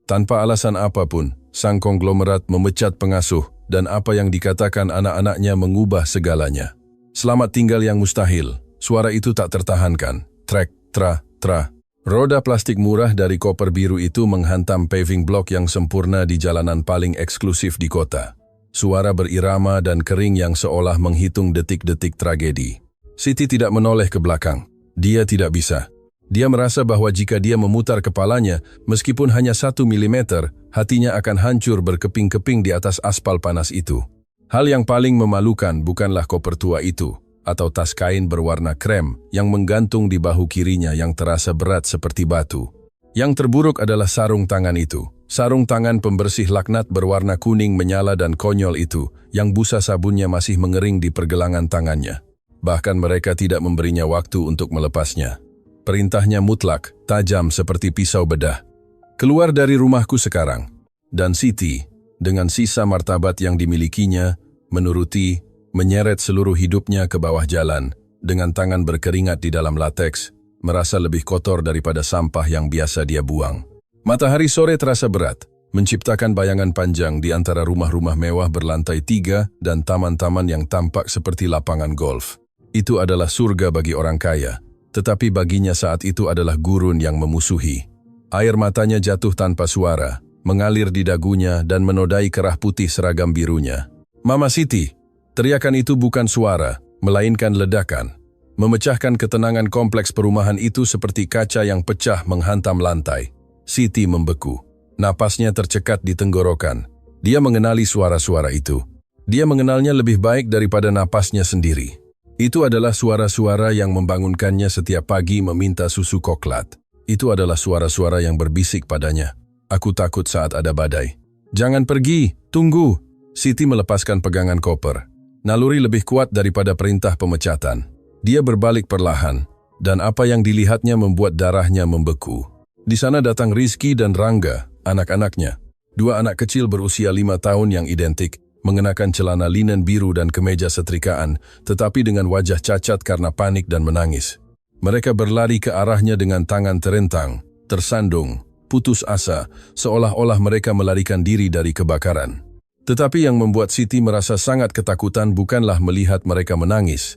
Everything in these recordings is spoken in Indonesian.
Tanpa alasan apapun, sang konglomerat memecat pengasuh dan apa yang dikatakan anak-anaknya mengubah segalanya. Selamat tinggal yang mustahil. Suara itu tak tertahankan. Trek, tra, tra. Roda plastik murah dari koper biru itu menghantam paving block yang sempurna di jalanan paling eksklusif di kota. Suara berirama dan kering yang seolah menghitung detik-detik tragedi. Siti tidak menoleh ke belakang. Dia tidak bisa. Dia merasa bahwa jika dia memutar kepalanya, meskipun hanya 1 milimeter, hatinya akan hancur berkeping-keping di atas aspal panas itu. Hal yang paling memalukan bukanlah koper tua itu, atau tas kain berwarna krem yang menggantung di bahu kirinya yang terasa berat seperti batu. Yang terburuk adalah sarung tangan itu. Sarung tangan pembersih laknat berwarna kuning menyala dan konyol itu, yang busa sabunnya masih mengering di pergelangan tangannya. Bahkan mereka tidak memberinya waktu untuk melepasnya. Perintahnya mutlak, tajam seperti pisau bedah. Keluar dari rumahku sekarang. Dan Siti, dengan sisa martabat yang dimilikinya, menuruti, menyeret seluruh hidupnya ke bawah jalan, dengan tangan berkeringat di dalam lateks, merasa lebih kotor daripada sampah yang biasa dia buang. Matahari sore terasa berat, menciptakan bayangan panjang di antara rumah-rumah mewah berlantai 3 dan taman-taman yang tampak seperti lapangan golf. Itu adalah surga bagi orang kaya. Tetapi baginya saat itu adalah gurun yang memusuhi. Air matanya jatuh tanpa suara, mengalir di dagunya dan menodai kerah putih seragam birunya. Mama Siti, teriakan itu bukan suara, melainkan ledakan. Memecahkan ketenangan kompleks perumahan itu seperti kaca yang pecah menghantam lantai. Siti membeku. Napasnya tercekat di tenggorokan. Dia mengenali suara-suara itu. Dia mengenalnya lebih baik daripada napasnya sendiri. Itu adalah suara-suara yang membangunkannya setiap pagi meminta susu koklat. Itu adalah suara-suara yang berbisik padanya. Aku takut saat ada badai. Jangan pergi, tunggu. Siti melepaskan pegangan koper. Naluri lebih kuat daripada perintah pemecatan. Dia berbalik perlahan, dan apa yang dilihatnya membuat darahnya membeku. Di sana datang Rizky dan Rangga, anak-anaknya. 2 anak kecil berusia 5 tahun yang identik, mengenakan celana linen biru dan kemeja setrikaan, tetapi dengan wajah cacat karena panik dan menangis. Mereka berlari ke arahnya dengan tangan terentang, tersandung, putus asa, seolah-olah mereka melarikan diri dari kebakaran. Tetapi yang membuat Siti merasa sangat ketakutan bukanlah melihat mereka menangis,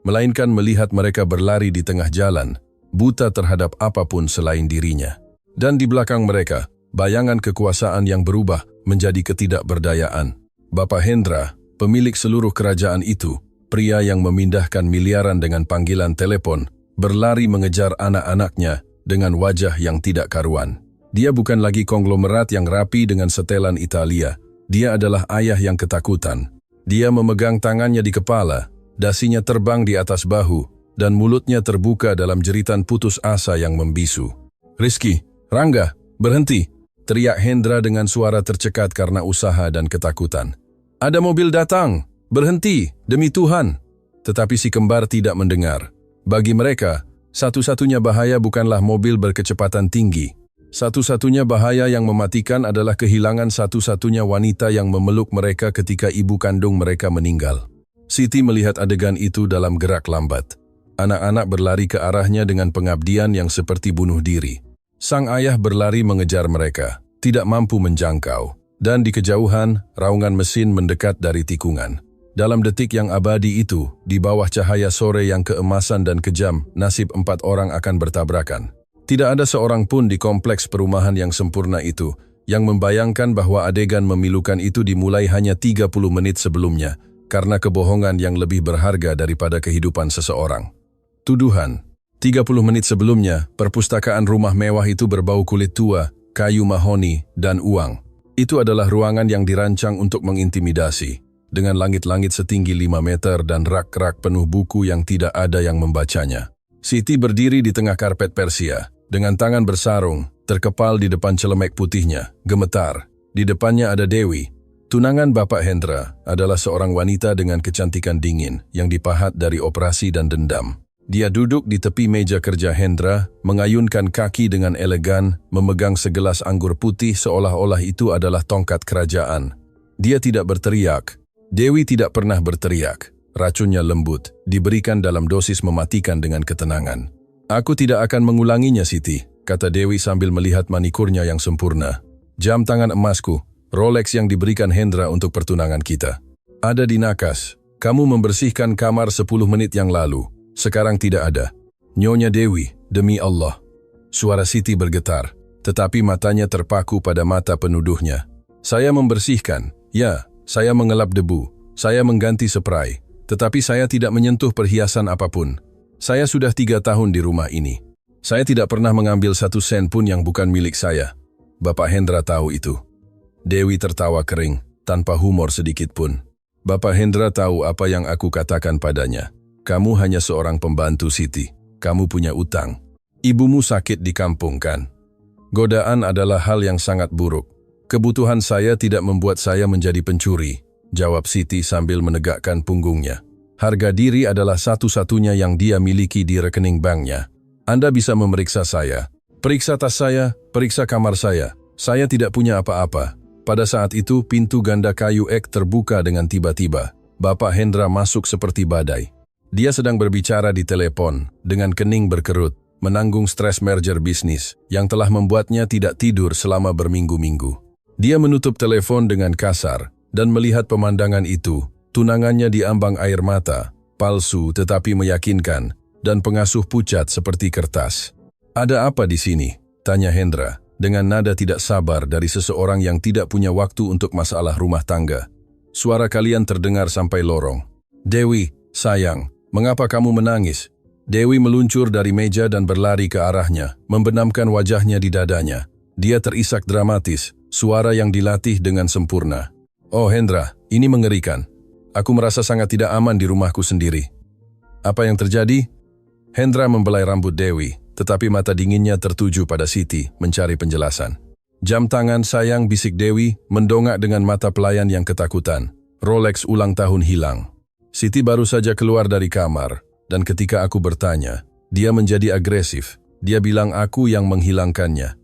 melainkan melihat mereka berlari di tengah jalan, buta terhadap apapun selain dirinya. Dan di belakang mereka, bayangan kekuasaan yang berubah menjadi ketidakberdayaan. Bapak Hendra, pemilik seluruh kerajaan itu, pria yang memindahkan miliaran dengan panggilan telepon, berlari mengejar anak-anaknya dengan wajah yang tidak karuan. Dia bukan lagi konglomerat yang rapi dengan setelan Italia. Dia adalah ayah yang ketakutan. Dia memegang tangannya di kepala, dasinya terbang di atas bahu, dan mulutnya terbuka dalam jeritan putus asa yang membisu. Rizky, Rangga, berhenti! Teriak Hendra dengan suara tercekat karena usaha dan ketakutan. Ada mobil datang, berhenti, demi Tuhan. Tetapi si kembar tidak mendengar. Bagi mereka, satu-satunya bahaya bukanlah mobil berkecepatan tinggi. Satu-satunya bahaya yang mematikan adalah kehilangan satu-satunya wanita yang memeluk mereka ketika ibu kandung mereka meninggal. Siti melihat adegan itu dalam gerak lambat. Anak-anak berlari ke arahnya dengan pengabdian yang seperti bunuh diri. Sang ayah berlari mengejar mereka, tidak mampu menjangkau. Dan di kejauhan, raungan mesin mendekat dari tikungan. Dalam detik yang abadi itu, di bawah cahaya sore yang keemasan dan kejam, nasib 4 orang akan bertabrakan. Tidak ada seorang pun di kompleks perumahan yang sempurna itu, yang membayangkan bahwa adegan memilukan itu dimulai hanya 30 menit sebelumnya, karena kebohongan yang lebih berharga daripada kehidupan seseorang. Tuduhan. 30 menit sebelumnya, perpustakaan rumah mewah itu berbau kulit tua, kayu mahoni, dan uang. Itu adalah ruangan yang dirancang untuk mengintimidasi, dengan langit-langit setinggi 5 meter dan rak-rak penuh buku yang tidak ada yang membacanya. Siti berdiri di tengah karpet Persia, dengan tangan bersarung, terkepal di depan celemek putihnya, gemetar. Di depannya ada Dewi. Tunangan Bapak Hendra adalah seorang wanita dengan kecantikan dingin yang dipahat dari operasi dan dendam. Dia duduk di tepi meja kerja Hendra, mengayunkan kaki dengan elegan, memegang segelas anggur putih seolah-olah itu adalah tongkat kerajaan. Dia tidak berteriak. Dewi tidak pernah berteriak. Racunnya lembut, diberikan dalam dosis mematikan dengan ketenangan. Aku tidak akan mengulanginya, Siti, kata Dewi sambil melihat manikurnya yang sempurna. Jam tangan emasku, Rolex yang diberikan Hendra untuk pertunangan kita. Ada di nakas. Kamu membersihkan kamar 10 menit yang lalu. Sekarang tidak ada. Nyonya Dewi, demi Allah. Suara Siti bergetar, tetapi matanya terpaku pada mata penuduhnya. Saya membersihkan. Ya, saya mengelap debu. Saya mengganti spray. Tetapi saya tidak menyentuh perhiasan apapun. Saya sudah 3 tahun di rumah ini. Saya tidak pernah mengambil 1 sen pun yang bukan milik saya. Bapak Hendra tahu itu. Dewi tertawa kering, tanpa humor sedikit pun. Bapak Hendra tahu apa yang aku katakan padanya. Kamu hanya seorang pembantu Siti. Kamu punya utang. Ibumu sakit di kampung kan? Godaan adalah hal yang sangat buruk. Kebutuhan saya tidak membuat saya menjadi pencuri, jawab Siti sambil menegakkan punggungnya. Harga diri adalah satu-satunya yang dia miliki di rekening banknya. Anda bisa memeriksa saya. Periksa tas saya, periksa kamar saya. Saya tidak punya apa-apa. Pada saat itu, pintu ganda kayu ek terbuka dengan tiba-tiba. Bapak Hendra masuk seperti badai. Dia sedang berbicara di telepon, dengan kening berkerut, menanggung stres merger bisnis yang telah membuatnya tidak tidur selama berminggu-minggu. Dia menutup telepon dengan kasar, dan melihat pemandangan itu, tunangannya diambang air mata, palsu tetapi meyakinkan, dan pengasuh pucat seperti kertas. Ada apa di sini? Tanya Hendra, dengan nada tidak sabar dari seseorang yang tidak punya waktu untuk masalah rumah tangga. Suara kalian terdengar sampai lorong. Dewi, sayang, mengapa kamu menangis? Dewi meluncur dari meja dan berlari ke arahnya, membenamkan wajahnya di dadanya. Dia terisak dramatis, suara yang dilatih dengan sempurna. Oh Hendra, ini mengerikan. Aku merasa sangat tidak aman di rumahku sendiri. Apa yang terjadi? Hendra membelai rambut Dewi, tetapi mata dinginnya tertuju pada Siti, mencari penjelasan. Jam tangan sayang, bisik Dewi, mendongak dengan mata pelayan yang ketakutan. Rolex ulang tahun hilang. Siti baru saja keluar dari kamar, dan ketika aku bertanya, dia menjadi agresif. Dia bilang aku yang menghilangkannya.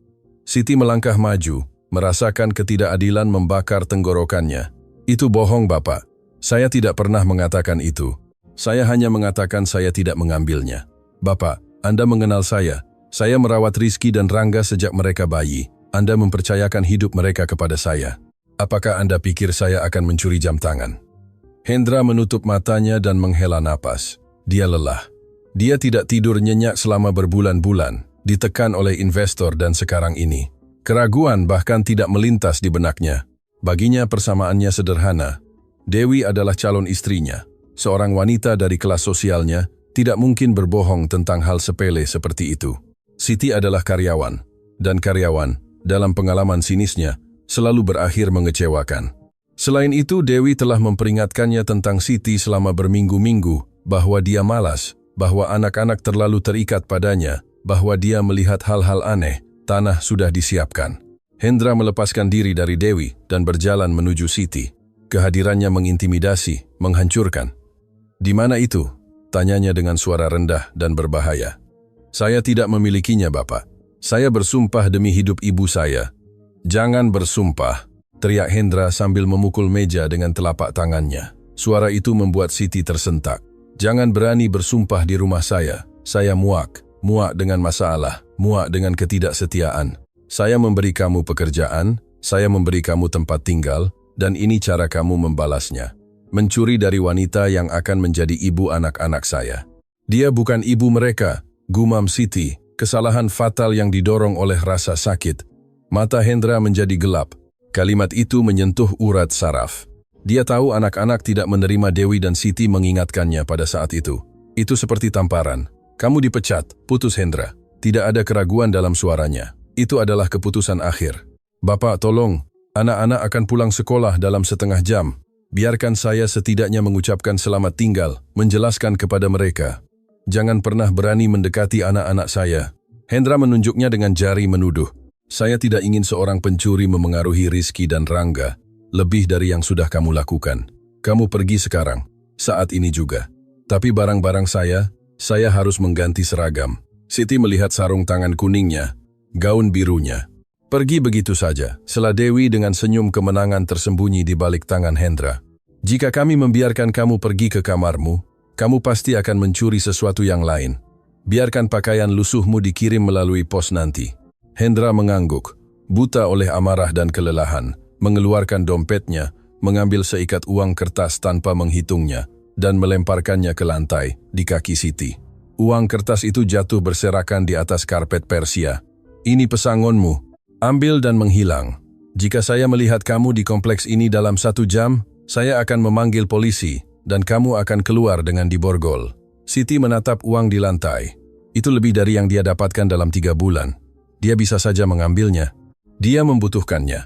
Siti melangkah maju, merasakan ketidakadilan membakar tenggorokannya. Itu bohong, Bapak. Saya tidak pernah mengatakan itu. Saya hanya mengatakan saya tidak mengambilnya. Bapak, Anda mengenal saya. Saya merawat Rizky dan Rangga sejak mereka bayi. Anda mempercayakan hidup mereka kepada saya. Apakah Anda pikir saya akan mencuri jam tangan? Hendra menutup matanya dan menghela napas. Dia lelah. Dia tidak tidur nyenyak selama berbulan-bulan, ditekan oleh investor dan sekarang ini. Keraguan bahkan tidak melintas di benaknya. Baginya persamaannya sederhana. Dewi adalah calon istrinya. Seorang wanita dari kelas sosialnya tidak mungkin berbohong tentang hal sepele seperti itu. Siti adalah karyawan, dan karyawan, dalam pengalaman sinisnya, selalu berakhir mengecewakan. Selain itu, Dewi telah memperingatkannya tentang Siti selama berminggu-minggu, bahwa dia malas, bahwa anak-anak terlalu terikat padanya, bahwa dia melihat hal-hal aneh, tanah sudah disiapkan. Hendra melepaskan diri dari Dewi dan berjalan menuju Siti. Kehadirannya mengintimidasi, menghancurkan. Di mana itu? Tanyanya dengan suara rendah dan berbahaya. Saya tidak memilikinya, Bapak. Saya bersumpah demi hidup ibu saya. Jangan bersumpah, teriak Hendra sambil memukul meja dengan telapak tangannya. Suara itu membuat Siti tersentak. Jangan berani bersumpah di rumah saya. Saya muak dengan masalah, muak dengan ketidaksetiaan. Saya memberi kamu pekerjaan, saya memberi kamu tempat tinggal, dan ini cara kamu membalasnya. Mencuri dari wanita yang akan menjadi ibu anak-anak saya. Dia bukan ibu mereka, gumam Siti, kesalahan fatal yang didorong oleh rasa sakit. Mata Hendra menjadi gelap. Kalimat itu menyentuh urat saraf. Dia tahu anak-anak tidak menerima Dewi dan Siti mengingatkannya pada saat itu. Itu seperti tamparan. Kamu dipecat, putus Hendra. Tidak ada keraguan dalam suaranya. Itu adalah keputusan akhir. Bapak, tolong. Anak-anak akan pulang sekolah dalam setengah jam. Biarkan saya setidaknya mengucapkan selamat tinggal, menjelaskan kepada mereka. Jangan pernah berani mendekati anak-anak saya. Hendra menunjuknya dengan jari menuduh. Saya tidak ingin seorang pencuri memengaruhi Rizky dan Rangga, lebih dari yang sudah kamu lakukan. Kamu pergi sekarang, saat ini juga. Tapi barang-barang saya harus mengganti seragam. Siti melihat sarung tangan kuningnya, gaun birunya. Pergi begitu saja, sela Dewi dengan senyum kemenangan tersembunyi di balik tangan Hendra. Jika kami membiarkan kamu pergi ke kamarmu, kamu pasti akan mencuri sesuatu yang lain. Biarkan pakaian lusuhmu dikirim melalui pos nanti. Hendra mengangguk. buta oleh amarah dan kelelahan, mengeluarkan dompetnya, mengambil seikat uang kertas tanpa menghitungnya, dan melemparkannya ke lantai di kaki Siti. Uang kertas itu jatuh berserakan di atas karpet Persia. "Ini pesangonmu, ambil dan menghilang. Jika saya melihat kamu di kompleks ini dalam 1 jam, saya akan memanggil polisi, dan kamu akan keluar dengan diborgol." Siti menatap uang di lantai. Itu lebih dari yang dia dapatkan dalam 3 bulan. Dia bisa saja mengambilnya. Dia membutuhkannya.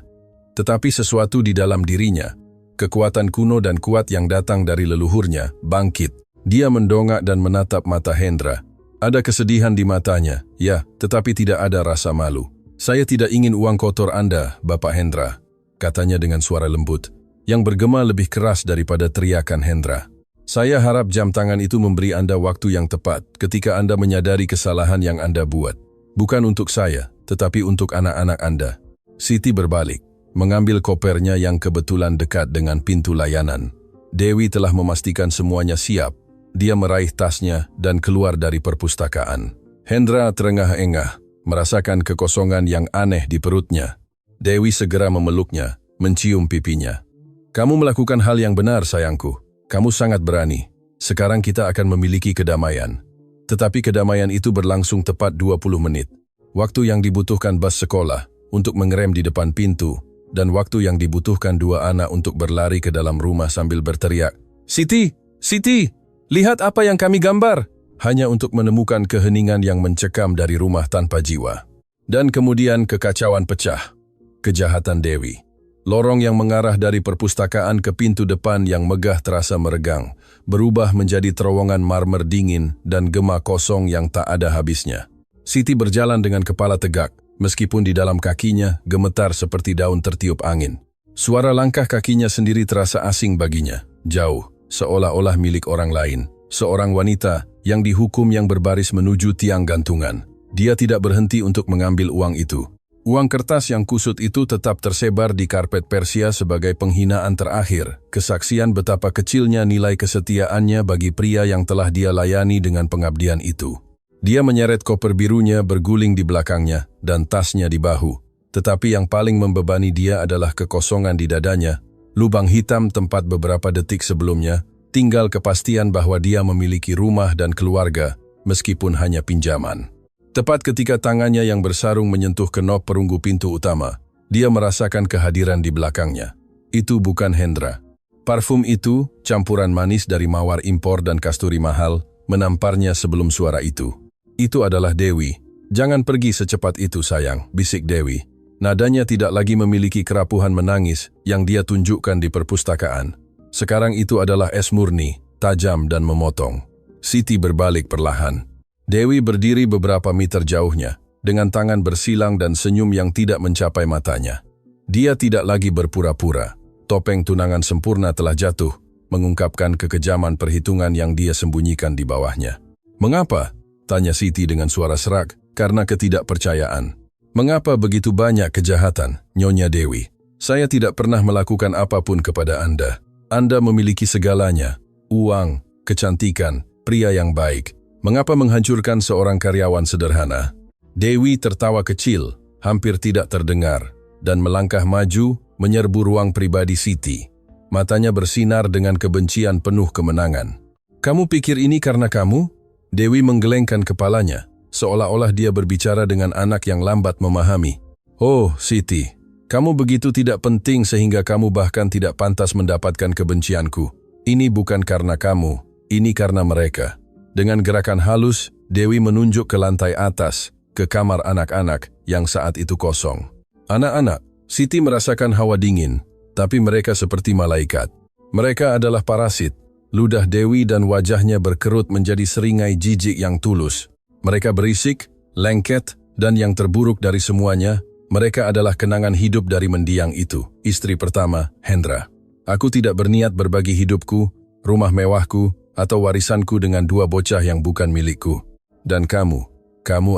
Tetapi sesuatu di dalam dirinya, kekuatan kuno dan kuat yang datang dari leluhurnya, bangkit. Dia mendongak dan menatap mata Hendra. Ada kesedihan di matanya, ya, tetapi tidak ada rasa malu. "Saya tidak ingin uang kotor Anda, Bapak Hendra," katanya dengan suara lembut, yang bergema lebih keras daripada teriakan Hendra. "Saya harap jam tangan itu memberi Anda waktu yang tepat ketika Anda menyadari kesalahan yang Anda buat. Bukan untuk saya, tetapi untuk anak-anak Anda." Siti berbalik, mengambil kopernya yang kebetulan dekat dengan pintu layanan. Dewi telah memastikan semuanya siap. Dia meraih tasnya dan keluar dari perpustakaan. Hendra terengah-engah, merasakan kekosongan yang aneh di perutnya. Dewi segera memeluknya, mencium pipinya. "Kamu melakukan hal yang benar, sayangku. Kamu sangat berani. Sekarang kita akan memiliki kedamaian." Tetapi kedamaian itu berlangsung tepat 20 menit. Waktu yang dibutuhkan bas sekolah untuk mengerem di depan pintu, dan waktu yang dibutuhkan 2 anak untuk berlari ke dalam rumah sambil berteriak, "Siti! Siti! Lihat apa yang kami gambar!" Hanya untuk menemukan keheningan yang mencekam dari rumah tanpa jiwa. Dan kemudian kekacauan pecah. Kejahatan Dewi. Lorong yang mengarah dari perpustakaan ke pintu depan yang megah terasa meregang, berubah menjadi terowongan marmer dingin dan gema kosong yang tak ada habisnya. Siti berjalan dengan kepala tegak, meskipun di dalam kakinya gemetar seperti daun tertiup angin. Suara langkah kakinya sendiri terasa asing baginya, jauh, seolah-olah milik orang lain. Seorang wanita yang dihukum yang berbaris menuju tiang gantungan. Dia tidak berhenti untuk mengambil uang itu. Uang kertas yang kusut itu tetap tersebar di karpet Persia sebagai penghinaan terakhir, kesaksian betapa kecilnya nilai kesetiaannya bagi pria yang telah dia layani dengan pengabdian itu. Dia menyeret koper birunya berguling di belakangnya dan tasnya di bahu. Tetapi yang paling membebani dia adalah kekosongan di dadanya, lubang hitam tempat beberapa detik sebelumnya, tinggal kepastian bahwa dia memiliki rumah dan keluarga, meskipun hanya pinjaman. Tepat ketika tangannya yang bersarung menyentuh kenop perunggu pintu utama, dia merasakan kehadiran di belakangnya. Itu bukan Hendra. Parfum itu, campuran manis dari mawar impor dan kasturi mahal, menamparnya sebelum suara itu. Itu adalah Dewi. "Jangan pergi secepat itu, sayang," bisik Dewi. Nadanya tidak lagi memiliki kerapuhan menangis yang dia tunjukkan di perpustakaan. Sekarang itu adalah es murni, tajam dan memotong. Siti berbalik perlahan. Dewi berdiri beberapa meter jauhnya, dengan tangan bersilang dan senyum yang tidak mencapai matanya. Dia tidak lagi berpura-pura. Topeng tunangan sempurna telah jatuh, mengungkapkan kekejaman perhitungan yang dia sembunyikan di bawahnya. "Mengapa?" tanya Siti dengan suara serak, karena ketidakpercayaan. "Mengapa begitu banyak kejahatan, Nyonya Dewi? Saya tidak pernah melakukan apapun kepada Anda. Anda memiliki segalanya, uang, kecantikan, pria yang baik. Mengapa menghancurkan seorang karyawan sederhana?" Dewi tertawa kecil, hampir tidak terdengar, dan melangkah maju, menyerbu ruang pribadi Siti. Matanya bersinar dengan kebencian penuh kemenangan. "Kamu pikir ini karena kamu?" Dewi menggelengkan kepalanya, seolah-olah dia berbicara dengan anak yang lambat memahami. "Oh, Siti, kamu begitu tidak penting sehingga kamu bahkan tidak pantas mendapatkan kebencianku. Ini bukan karena kamu, ini karena mereka." Dengan gerakan halus, Dewi menunjuk ke lantai atas, ke kamar anak-anak yang saat itu kosong. "Anak-anak," Siti merasakan hawa dingin, tapi mereka seperti malaikat. Mereka adalah parasit. Ludah Dewi dan wajahnya berkerut menjadi seringai jijik yang tulus. Mereka berisik, lengket, dan yang terburuk dari semuanya, mereka adalah kenangan hidup dari mendiang itu, istri pertama, Hendra. "Aku tidak berniat berbagi hidupku, rumah mewahku, atau warisanku dengan 2 bocah yang bukan milikku. Dan kamu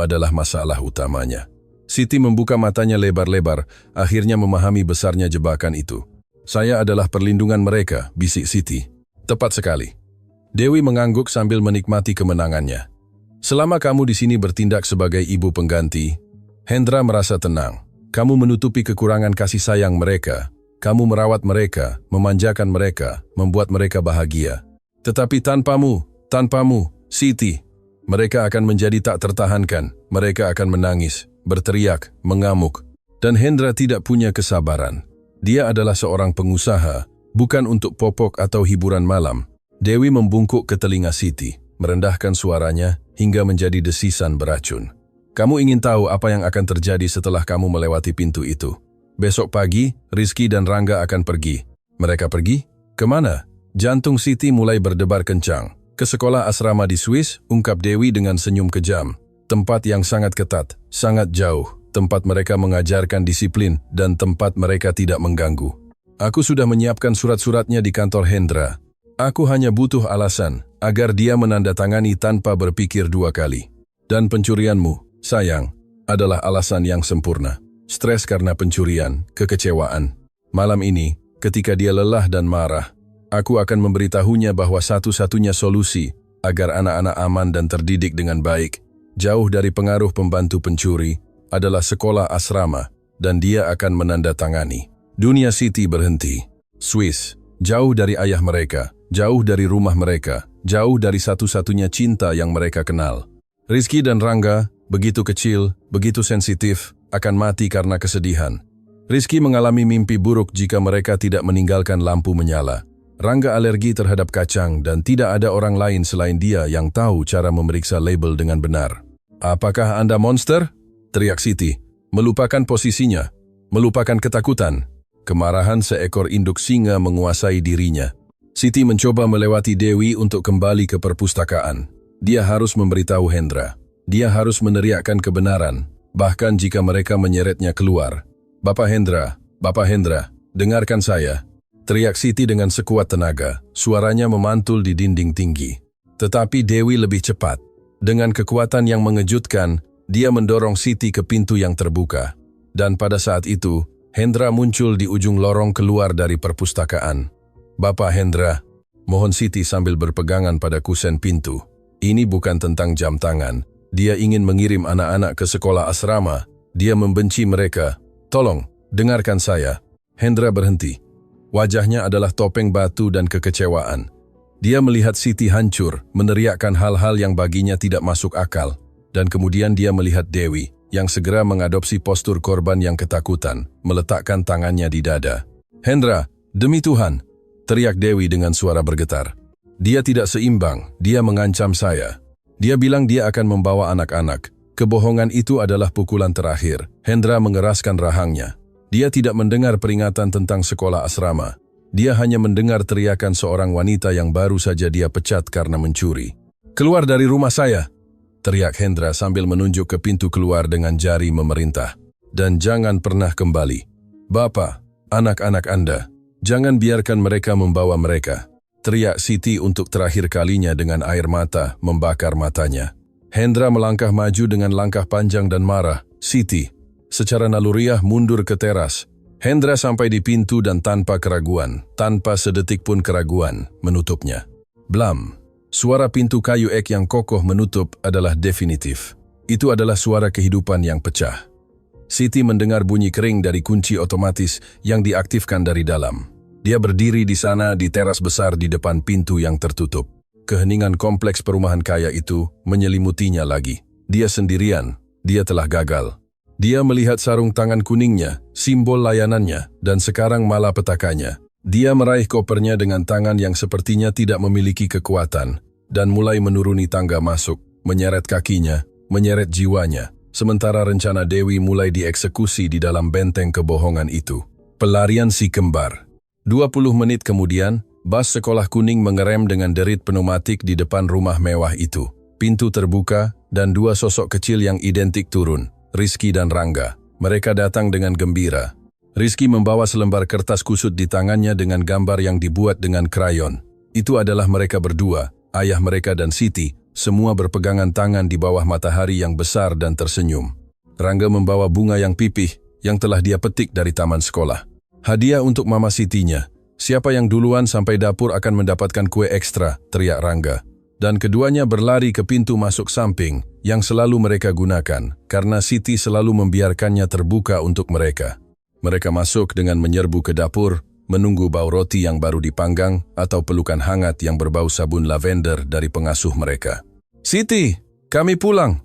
adalah masalah utamanya." Siti membuka matanya lebar-lebar, akhirnya memahami besarnya jebakan itu. "Saya adalah perlindungan mereka," bisik Siti. "Tepat sekali." Dewi mengangguk sambil menikmati kemenangannya. "Selama kamu di sini bertindak sebagai ibu pengganti, Hendra merasa tenang. Kamu menutupi kekurangan kasih sayang mereka. Kamu merawat mereka, memanjakan mereka, membuat mereka bahagia. Tetapi tanpamu, Siti, mereka akan menjadi tak tertahankan. Mereka akan menangis, berteriak, mengamuk. Dan Hendra tidak punya kesabaran. Dia adalah seorang pengusaha, bukan untuk popok atau hiburan malam. Dewi membungkuk ke telinga Siti, merendahkan suaranya hingga menjadi desisan beracun. Kamu ingin tahu apa yang akan terjadi setelah kamu melewati pintu itu? Besok pagi, Rizky dan Rangga akan pergi. Mereka pergi? Kemana? Jantung Siti mulai berdebar kencang. Ke sekolah asrama di Swiss, ungkap Dewi dengan senyum kejam. Tempat yang sangat ketat, sangat jauh. Tempat mereka mengajarkan disiplin dan tempat mereka tidak mengganggu. Aku sudah menyiapkan surat-suratnya di kantor Hendra. Aku hanya butuh alasan agar dia menandatangani tanpa berpikir dua kali. Dan pencurianmu, sayang, adalah alasan yang sempurna. Stres karena pencurian, kekecewaan. Malam ini, ketika dia lelah dan marah, aku akan memberitahunya bahwa satu-satunya solusi agar anak-anak aman dan terdidik dengan baik, jauh dari pengaruh pembantu pencuri, adalah sekolah asrama, dan dia akan menandatangani. Dunia Siti berhenti. Swiss, jauh dari ayah mereka, jauh dari rumah mereka, jauh dari satu-satunya cinta yang mereka kenal. Rizky dan Rangga, begitu kecil, begitu sensitif, akan mati karena kesedihan. Rizky mengalami mimpi buruk jika mereka tidak meninggalkan lampu menyala. Rangga alergi terhadap kacang dan tidak ada orang lain selain dia yang tahu cara memeriksa label dengan benar. Apakah Anda monster? Teriak Siti, melupakan posisinya, melupakan ketakutan. Kemarahan seekor induk singa menguasai dirinya. Siti mencoba melewati Dewi untuk kembali ke perpustakaan. Dia harus memberitahu Hendra. Dia harus meneriakkan kebenaran. Bahkan jika mereka menyeretnya keluar. Bapak Hendra, dengarkan saya. Teriak Siti dengan sekuat tenaga, suaranya memantul di dinding tinggi. Tetapi Dewi lebih cepat. Dengan kekuatan yang mengejutkan, dia mendorong Siti ke pintu yang terbuka. Dan pada saat itu, Hendra muncul di ujung lorong keluar dari perpustakaan. Bapak Hendra, mohon Siti sambil berpegangan pada kusen pintu. Ini bukan tentang jam tangan. Dia ingin mengirim anak-anak ke sekolah asrama. Dia membenci mereka. Tolong, dengarkan saya. Hendra berhenti. Wajahnya adalah topeng batu dan kekecewaan. Dia melihat Siti hancur, meneriakkan hal-hal yang baginya tidak masuk akal. Dan kemudian dia melihat Dewi, yang segera mengadopsi postur korban yang ketakutan, meletakkan tangannya di dada. Hendra, demi Tuhan, teriak Dewi dengan suara bergetar. Dia tidak seimbang, dia mengancam saya. Dia bilang dia akan membawa anak-anak. Kebohongan itu adalah pukulan terakhir. Hendra mengeraskan rahangnya. Dia tidak mendengar peringatan tentang sekolah asrama. Dia hanya mendengar teriakan seorang wanita yang baru saja dia pecat karena mencuri. Keluar dari rumah saya! Teriak Hendra sambil menunjuk ke pintu keluar dengan jari memerintah. Dan jangan pernah kembali. Bapak, anak-anak Anda, jangan biarkan mereka membawa mereka. Teriak Siti untuk terakhir kalinya dengan air mata membakar matanya. Hendra melangkah maju dengan langkah panjang dan marah. Siti, secara naluriah mundur ke teras. Hendra sampai di pintu dan tanpa keraguan, tanpa sedetik pun keraguan, menutupnya. Blam! Suara pintu kayu ek yang kokoh menutup adalah definitif. Itu adalah suara kehidupan yang pecah. Siti mendengar bunyi kering dari kunci otomatis yang diaktifkan dari dalam. Dia berdiri di sana di teras besar di depan pintu yang tertutup. Keheningan kompleks perumahan kaya itu menyelimutinya lagi. Dia sendirian, dia telah gagal. Dia melihat sarung tangan kuningnya, simbol layanannya, dan sekarang malapetakannya. Dia meraih kopernya dengan tangan yang sepertinya tidak memiliki kekuatan, dan mulai menuruni tangga masuk, menyeret kakinya, menyeret jiwanya, sementara rencana Dewi mulai dieksekusi di dalam benteng kebohongan itu. Pelarian si kembar. 20 menit kemudian, bas sekolah kuning mengerem dengan derit pneumatik di depan rumah mewah itu. Pintu terbuka, dan dua sosok kecil yang identik turun, Rizky dan Rangga. Mereka datang dengan gembira. Rizky membawa selembar kertas kusut di tangannya dengan gambar yang dibuat dengan krayon. Itu adalah mereka berdua, ayah mereka dan Siti, semua berpegangan tangan di bawah matahari yang besar dan tersenyum. Rangga membawa bunga yang pipih, yang telah dia petik dari taman sekolah. Hadiah untuk mama Sitinya. Siapa yang duluan sampai dapur akan mendapatkan kue ekstra, teriak Rangga. dan keduanya berlari ke pintu masuk samping yang selalu mereka gunakan karena Siti selalu membiarkannya terbuka untuk mereka. Mereka masuk dengan menyerbu ke dapur, menunggu bau roti yang baru dipanggang atau pelukan hangat yang berbau sabun lavender dari pengasuh mereka. "Siti, kami pulang!"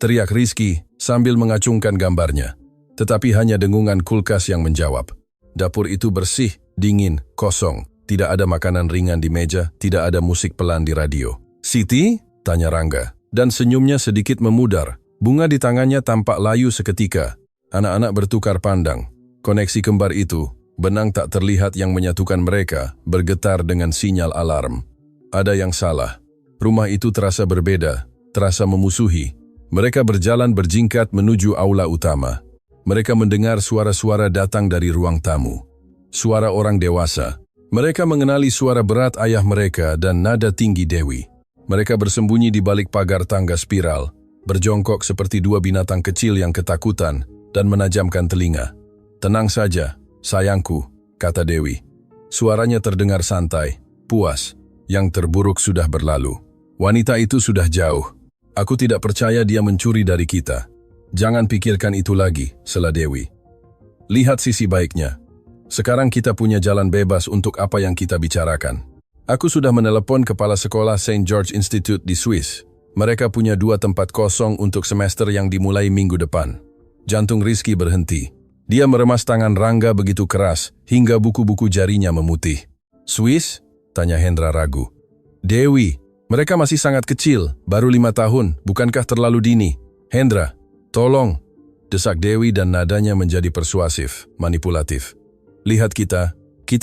teriak Rizky sambil mengacungkan gambarnya. Tetapi hanya dengungan kulkas yang menjawab. Dapur itu bersih, dingin, kosong. Tidak ada makanan ringan di meja, tidak ada musik pelan di radio. "Siti?" tanya Rangga, dan senyumnya sedikit memudar. Bunga di tangannya tampak layu seketika. Anak-anak bertukar pandang. Koneksi kembar itu, benang tak terlihat yang menyatukan mereka, bergetar dengan sinyal alarm. Ada yang salah. Rumah itu terasa berbeda, terasa memusuhi. Mereka berjalan berjingkat menuju aula utama. Mereka mendengar suara-suara datang dari ruang tamu. Suara orang dewasa. Mereka mengenali suara berat ayah mereka dan nada tinggi Dewi. Mereka bersembunyi di balik pagar tangga spiral, berjongkok seperti dua binatang kecil yang ketakutan dan menajamkan telinga. "Tenang saja, sayangku," kata Dewi. Suaranya terdengar santai, puas. Yang terburuk sudah berlalu. Wanita itu sudah jauh. "Aku tidak percaya dia mencuri dari kita." "Jangan pikirkan itu lagi," sela Dewi. "Lihat sisi baiknya. Sekarang kita punya jalan bebas untuk apa yang kita bicarakan. Aku sudah menelepon kepala sekolah St. George Institute di Swiss. Mereka punya 2 tempat kosong untuk semester yang dimulai minggu depan." Jantung Rizky berhenti. Dia meremas tangan Rangga begitu keras, hingga buku-buku jarinya memutih. "Swiss?" tanya Hendra ragu. "Dewi, mereka masih sangat kecil, baru 5 tahun, bukankah terlalu dini?" "Hendra, tolong," desak Dewi dan nadanya menjadi persuasif, manipulatif. "Lihat kita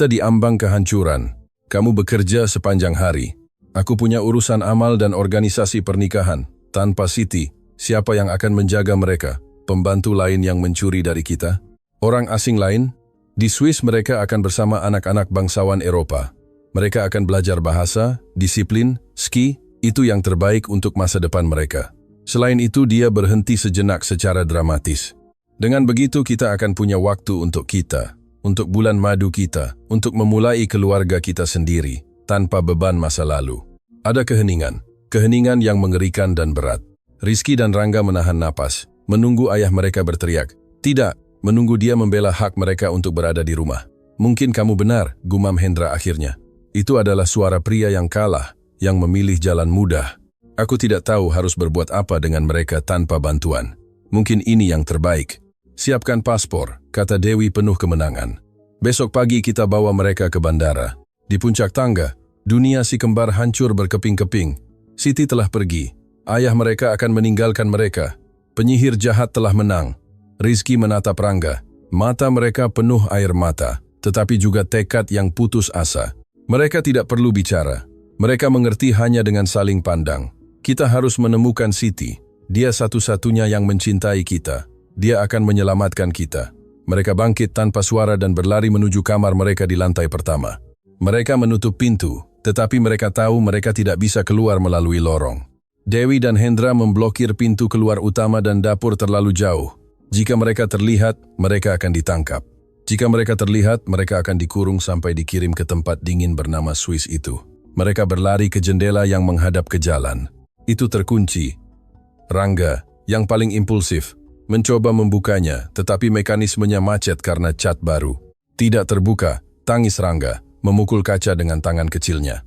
diambang kehancuran. Kamu bekerja sepanjang hari. Aku punya urusan amal dan organisasi pernikahan. Tanpa Siti, siapa yang akan menjaga mereka? Pembantu lain yang mencuri dari kita? Orang asing lain? Di Swiss mereka akan bersama anak-anak bangsawan Eropa. Mereka akan belajar bahasa, disiplin, ski, itu yang terbaik untuk masa depan mereka." Selain itu dia berhenti sejenak secara dramatis. "Dengan begitu kita akan punya waktu untuk kita. Untuk bulan madu kita, untuk memulai keluarga kita sendiri, tanpa beban masa lalu." Ada keheningan yang mengerikan dan berat. Rizky dan Rangga menahan napas, menunggu ayah mereka berteriak. "Tidak," menunggu dia membela hak mereka untuk berada di rumah. "Mungkin kamu benar," gumam Hendra akhirnya. "Itu adalah suara pria yang kalah, yang memilih jalan mudah. Aku tidak tahu harus berbuat apa dengan mereka tanpa bantuan. Mungkin ini yang terbaik." "Siapkan paspor," kata Dewi penuh kemenangan. "Besok pagi kita bawa mereka ke bandara." Di puncak tangga, dunia si kembar hancur berkeping-keping. Siti telah pergi. Ayah mereka akan meninggalkan mereka. Penyihir jahat telah menang. Rizky menatap Rangga. Mata mereka penuh air mata, tetapi juga tekad yang putus asa. Mereka tidak perlu bicara. Mereka mengerti hanya dengan saling pandang. Kita harus menemukan Siti. Dia satu-satunya yang mencintai kita. Dia akan menyelamatkan kita. Mereka bangkit tanpa suara dan berlari menuju kamar mereka di lantai pertama. Mereka menutup pintu, tetapi mereka tahu mereka tidak bisa keluar melalui lorong. Dewi dan Hendra memblokir pintu keluar utama dan dapur terlalu jauh. Jika mereka terlihat, mereka akan ditangkap. Jika mereka terlihat, mereka akan dikurung sampai dikirim ke tempat dingin bernama Swiss itu. Mereka berlari ke jendela yang menghadap ke jalan. Itu terkunci. Rangga, yang paling impulsif, mencoba membukanya, tetapi mekanismenya macet karena cat baru. "Tidak terbuka," tangis Rangga, memukul kaca dengan tangan kecilnya.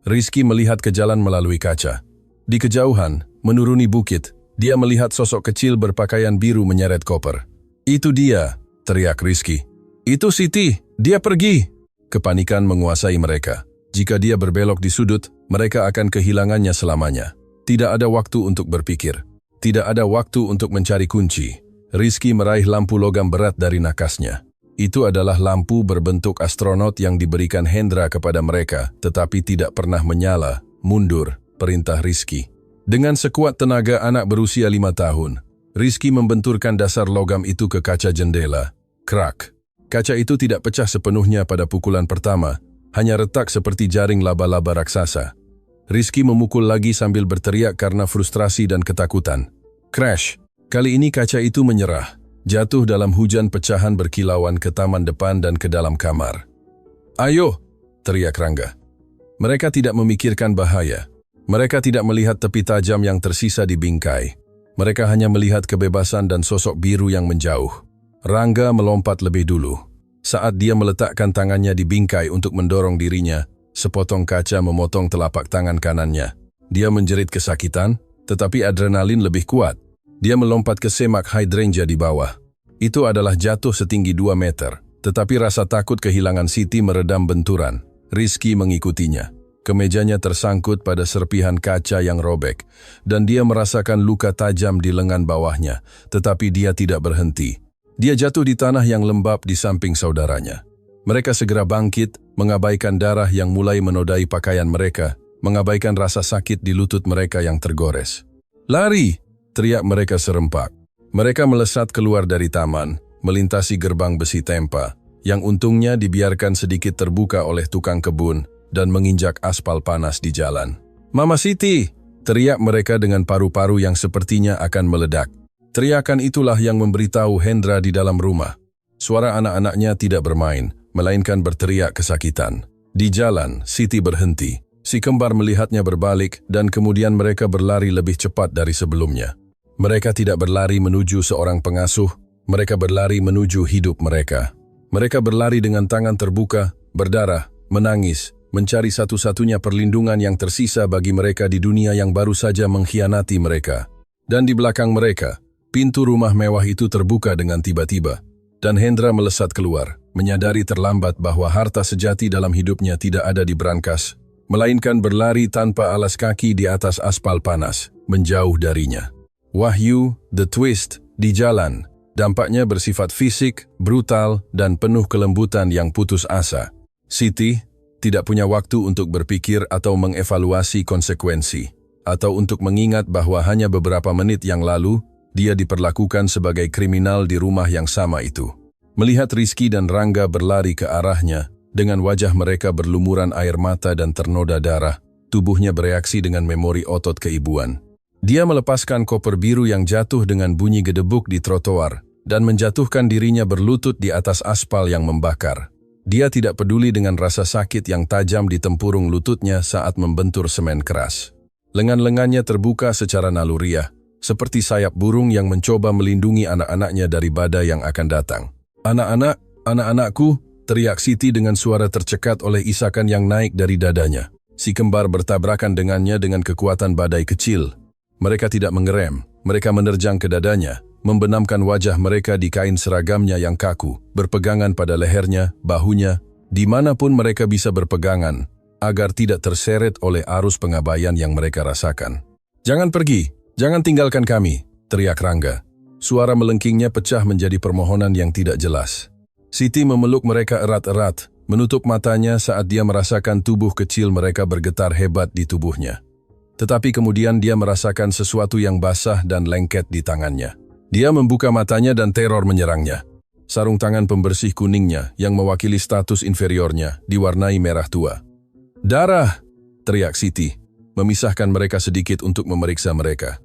Rizky melihat ke jalan melalui kaca. Di kejauhan, menuruni bukit, dia melihat sosok kecil berpakaian biru menyeret koper. "Itu dia," teriak Rizky. "Itu Siti, dia pergi." Kepanikan menguasai mereka. Jika dia berbelok di sudut, mereka akan kehilangannya selamanya. Tidak ada waktu untuk berpikir. Tidak ada waktu untuk mencari kunci. Rizky meraih lampu logam berat dari nakasnya. Itu adalah lampu berbentuk astronot yang diberikan Hendra kepada mereka, tetapi tidak pernah menyala. "Mundur," perintah Rizky. Dengan sekuat tenaga anak berusia 5 tahun, Rizky membenturkan dasar logam itu ke kaca jendela. Krak. Kaca itu tidak pecah sepenuhnya pada pukulan pertama, hanya retak seperti jaring laba-laba raksasa. Rizky memukul lagi sambil berteriak karena frustrasi dan ketakutan. Crash. Kali ini kaca itu menyerah, jatuh dalam hujan pecahan berkilauan ke taman depan dan ke dalam kamar. "Ayo!" teriak Rangga. Mereka tidak memikirkan bahaya. Mereka tidak melihat tepi tajam yang tersisa di bingkai. Mereka hanya melihat kebebasan dan sosok biru yang menjauh. Rangga melompat lebih dulu. Saat dia meletakkan tangannya di bingkai untuk mendorong dirinya, sepotong kaca memotong telapak tangan kanannya. Dia menjerit kesakitan, tetapi adrenalin lebih kuat. Dia melompat ke semak hydrangea di bawah. Itu adalah jatuh setinggi 2 meter, tetapi rasa takut kehilangan Siti meredam benturan. Rizky mengikutinya. Kemejanya tersangkut pada serpihan kaca yang robek, dan dia merasakan luka tajam di lengan bawahnya, tetapi dia tidak berhenti. Dia jatuh di tanah yang lembab di samping saudaranya. Mereka segera bangkit, mengabaikan darah yang mulai menodai pakaian mereka, mengabaikan rasa sakit di lutut mereka yang tergores. "Lari!" teriak mereka serempak. Mereka melesat keluar dari taman, melintasi gerbang besi tempa, yang untungnya dibiarkan sedikit terbuka oleh tukang kebun, dan menginjak aspal panas di jalan. "Mama Siti!" teriak mereka dengan paru-paru yang sepertinya akan meledak. Teriakan itulah yang memberitahu Hendra di dalam rumah. Suara anak-anaknya tidak bermain, melainkan berteriak kesakitan. Di jalan, Siti berhenti. Si kembar melihatnya berbalik, dan kemudian mereka berlari lebih cepat dari sebelumnya. Mereka tidak berlari menuju seorang pengasuh, mereka berlari menuju hidup mereka. Mereka berlari dengan tangan terbuka, berdarah, menangis, mencari satu-satunya perlindungan yang tersisa bagi mereka di dunia yang baru saja mengkhianati mereka. Dan di belakang mereka, pintu rumah mewah itu terbuka dengan tiba-tiba, dan Hendra melesat keluar, menyadari terlambat bahwa harta sejati dalam hidupnya tidak ada di brankas, melainkan berlari tanpa alas kaki di atas aspal panas, menjauh darinya. Wahyu, The Twist, di jalan, dampaknya bersifat fisik, brutal, dan penuh kelembutan yang putus asa. Siti tidak punya waktu untuk berpikir atau mengevaluasi konsekuensi, atau untuk mengingat bahwa hanya beberapa menit yang lalu, dia diperlakukan sebagai kriminal di rumah yang sama itu. Melihat Rizky dan Rangga berlari ke arahnya, dengan wajah mereka berlumuran air mata dan ternoda darah, tubuhnya bereaksi dengan memori otot keibuan. Dia melepaskan koper biru yang jatuh dengan bunyi gedebuk di trotoar, dan menjatuhkan dirinya berlutut di atas aspal yang membakar. Dia tidak peduli dengan rasa sakit yang tajam di tempurung lututnya saat membentur semen keras. Lengan-lengannya terbuka secara naluriah, seperti sayap burung yang mencoba melindungi anak-anaknya dari badai yang akan datang. Anak-anakku, teriak Siti dengan suara tercekat oleh isakan yang naik dari dadanya. Si kembar bertabrakan dengannya dengan kekuatan badai kecil. Mereka tidak mengerem, mereka menerjang ke dadanya, membenamkan wajah mereka di kain seragamnya yang kaku, berpegangan pada lehernya, bahunya, dimanapun mereka bisa berpegangan, agar tidak terseret oleh arus pengabaian yang mereka rasakan. "Jangan pergi, jangan tinggalkan kami," teriak Rangga. Suara melengkingnya pecah menjadi permohonan yang tidak jelas. Siti memeluk mereka erat-erat, menutup matanya saat dia merasakan tubuh kecil mereka bergetar hebat di tubuhnya. Tetapi kemudian dia merasakan sesuatu yang basah dan lengket di tangannya. Dia membuka matanya dan teror menyerangnya. Sarung tangan pembersih kuningnya yang mewakili status inferiornya diwarnai merah tua. "Darah!" teriak Siti, memisahkan mereka sedikit untuk memeriksa mereka.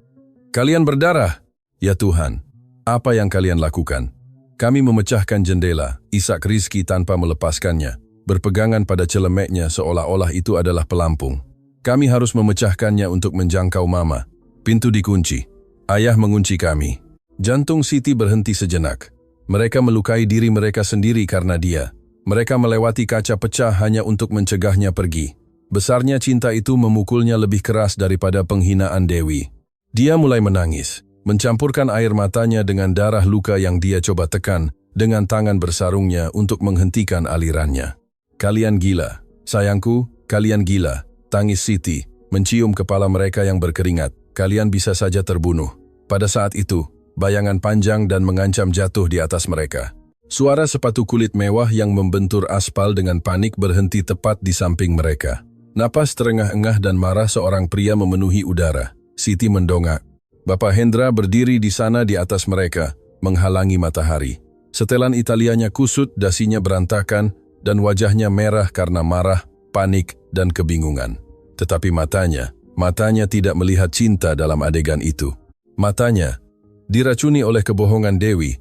"Kalian berdarah? Ya Tuhan, apa yang kalian lakukan?" "Kami memecahkan jendela," isak Rizky tanpa melepaskannya, berpegangan pada celemeknya seolah-olah itu adalah pelampung. "Kami harus memecahkannya untuk menjangkau Mama. Pintu dikunci. Ayah mengunci kami." Jantung Siti berhenti sejenak. Mereka melukai diri mereka sendiri karena dia. Mereka melewati kaca pecah hanya untuk mencegahnya pergi. Besarnya cinta itu memukulnya lebih keras daripada penghinaan Dewi. Dia mulai menangis, mencampurkan air matanya dengan darah luka yang dia coba tekan dengan tangan bersarungnya untuk menghentikan alirannya. "Kalian gila. Sayangku, kalian gila," tangis Siti, mencium kepala mereka yang berkeringat. "Kalian bisa saja terbunuh." Pada saat itu, bayangan panjang dan mengancam jatuh di atas mereka. Suara sepatu kulit mewah yang membentur aspal dengan panik berhenti tepat di samping mereka. Napas terengah-engah dan marah seorang pria memenuhi udara. Siti mendongak. Bapak Hendra berdiri di sana di atas mereka, menghalangi matahari. Setelan Italianya kusut, dasinya berantakan, dan wajahnya merah karena marah, panik, dan kebingungan. Tetapi matanya tidak melihat cinta dalam adegan itu. Matanya, diracuni oleh kebohongan Dewi,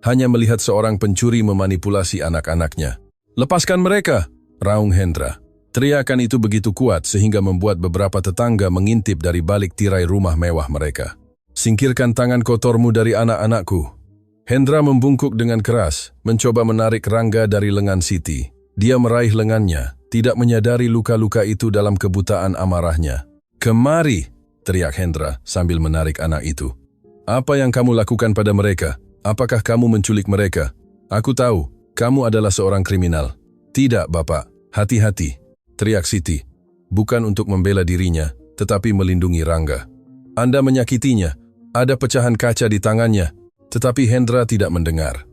hanya melihat seorang pencuri memanipulasi anak-anaknya. "Lepaskan mereka!" raung Hendra. Teriakan itu begitu kuat sehingga membuat beberapa tetangga mengintip dari balik tirai rumah mewah mereka. "Singkirkan tangan kotormu dari anak-anakku." Hendra membungkuk dengan keras, mencoba menarik Rangga dari lengan Siti. Dia meraih lengannya, tidak menyadari luka-luka itu dalam kebutaan amarahnya. "Kemari!" teriak Hendra sambil menarik anak itu. "Apa yang kamu lakukan pada mereka? Apakah kamu menculik mereka? Aku tahu, kamu adalah seorang kriminal." "Tidak, Bapak. Hati-hati," teriak Siti. Bukan untuk membela dirinya, tetapi melindungi Rangga. "Anda menyakitinya. Ada pecahan kaca di tangannya." Tetapi Hendra tidak mendengar.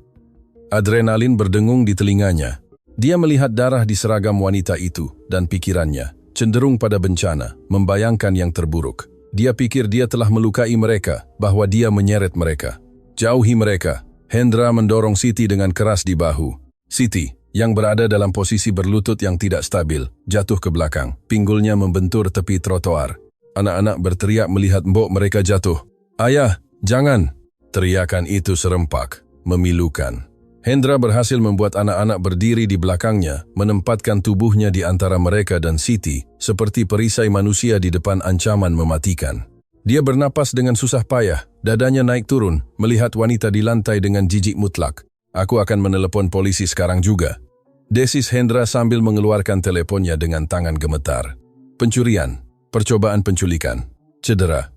Adrenalin berdengung di telinganya. Dia melihat darah di seragam wanita itu, dan pikirannya cenderung pada bencana, membayangkan yang terburuk. Dia pikir dia telah melukai mereka, bahwa dia menyeret mereka. "Jauhi mereka." Hendra mendorong Siti dengan keras di bahu. Siti, yang berada dalam posisi berlutut yang tidak stabil, jatuh ke belakang. Pinggulnya membentur tepi trotoar. Anak-anak berteriak melihat mbok mereka jatuh. "Ayah, jangan!" Teriakan itu serempak, memilukan. Hendra berhasil membuat anak-anak berdiri di belakangnya, menempatkan tubuhnya di antara mereka dan Siti, seperti perisai manusia di depan ancaman mematikan. Dia bernapas dengan susah payah, dadanya naik turun, melihat wanita di lantai dengan jijik mutlak. "Aku akan menelepon polisi sekarang juga," desis Hendra sambil mengeluarkan teleponnya dengan tangan gemetar. "Pencurian, percobaan penculikan, cedera.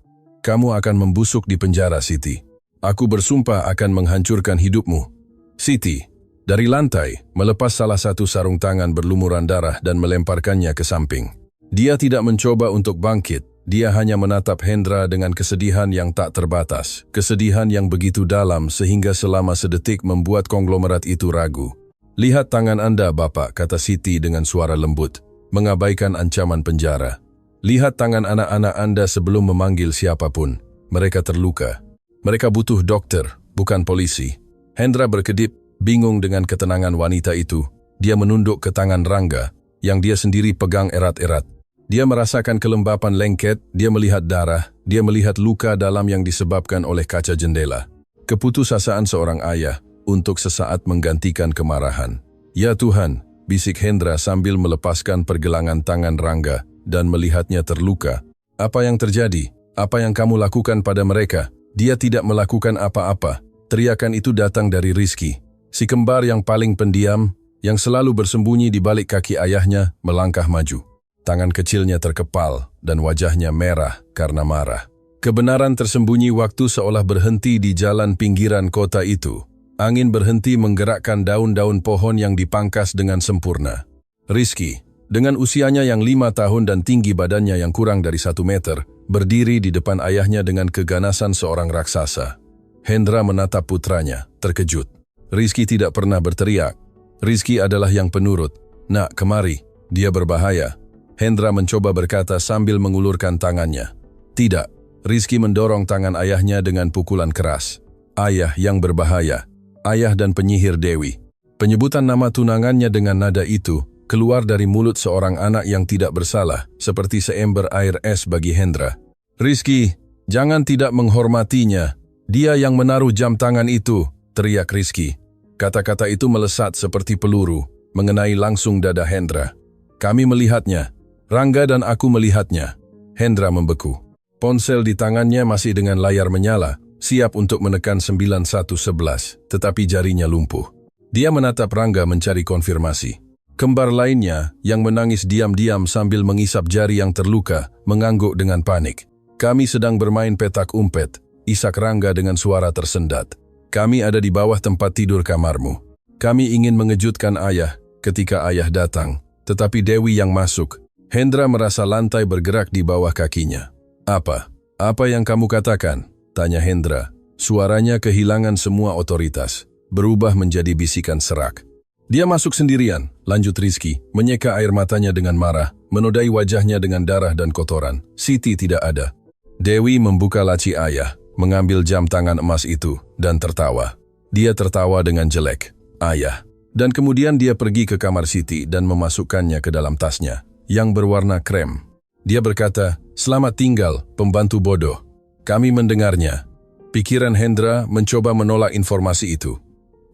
Kamu akan membusuk di penjara, Siti. Aku bersumpah akan menghancurkan hidupmu." Siti, dari lantai, melepas salah satu sarung tangan berlumuran darah dan melemparkannya ke samping. Dia tidak mencoba untuk bangkit, dia hanya menatap Hendra dengan kesedihan yang tak terbatas, kesedihan yang begitu dalam sehingga selama sedetik membuat konglomerat itu ragu. "Lihat tangan Anda, Bapak," kata Siti dengan suara lembut, mengabaikan ancaman penjara. "Lihat tangan anak-anak Anda sebelum memanggil siapapun. Mereka terluka. Mereka butuh dokter, bukan polisi." Hendra berkedip, bingung dengan ketenangan wanita itu. Dia menunduk ke tangan Rangga, yang dia sendiri pegang erat-erat. Dia merasakan kelembapan lengket, dia melihat darah, dia melihat luka dalam yang disebabkan oleh kaca jendela. Keputusasaan seorang ayah untuk sesaat menggantikan kemarahan. "Ya Tuhan," bisik Hendra sambil melepaskan pergelangan tangan Rangga dan melihatnya terluka. "Apa yang terjadi? Apa yang kamu lakukan pada mereka?" "Dia tidak melakukan apa-apa." Teriakan itu datang dari Rizky, si kembar yang paling pendiam, yang selalu bersembunyi di balik kaki ayahnya, melangkah maju. Tangan kecilnya terkepal dan wajahnya merah karena marah. Kebenaran tersembunyi waktu seolah berhenti di jalan pinggiran kota itu. Angin berhenti menggerakkan daun-daun pohon yang dipangkas dengan sempurna. Rizky, dengan usianya yang 5 tahun dan tinggi badannya yang kurang dari 1 meter, berdiri di depan ayahnya dengan keganasan seorang raksasa. Hendra menatap putranya, terkejut. Rizky tidak pernah berteriak. Rizky adalah yang penurut. "Nak, kemari, dia berbahaya." Hendra mencoba berkata sambil mengulurkan tangannya. "Tidak." Rizky mendorong tangan ayahnya dengan pukulan keras. "Ayah yang berbahaya. Ayah dan penyihir Dewi." Penyebutan nama tunangannya dengan nada itu keluar dari mulut seorang anak yang tidak bersalah, seperti seember air es bagi Hendra. "Rizky, jangan tidak menghormatinya. Dia yang menaruh jam tangan itu," teriak Rizky. Kata-kata itu melesat seperti peluru, mengenai langsung dada Hendra. "Kami melihatnya. Rangga dan aku melihatnya." Hendra membeku. Ponsel di tangannya masih dengan layar menyala, siap untuk menekan 9111, tetapi jarinya lumpuh. Dia menatap Rangga mencari konfirmasi. Kembar lainnya, yang menangis diam-diam sambil mengisap jari yang terluka, mengangguk dengan panik. "Kami sedang bermain petak umpet," isak Rangga dengan suara tersendat. "Kami ada di bawah tempat tidur kamarmu. Kami ingin mengejutkan ayah ketika ayah datang, tetapi Dewi yang masuk." Hendra merasa lantai bergerak di bawah kakinya. "Apa? Apa yang kamu katakan?" tanya Hendra. Suaranya kehilangan semua otoritas, berubah menjadi bisikan serak. "Dia masuk sendirian," lanjut Rizky, menyeka air matanya dengan marah, menodai wajahnya dengan darah dan kotoran. "Siti tidak ada." Dewi membuka laci ayah, mengambil jam tangan emas itu, dan tertawa. Dia tertawa dengan jelek. "Ayah." Dan kemudian dia pergi ke kamar Siti dan memasukkannya ke dalam tasnya, yang berwarna krem. Dia berkata, "Selamat tinggal, pembantu bodoh." Kami mendengarnya. Pikiran Hendra mencoba menolak informasi itu.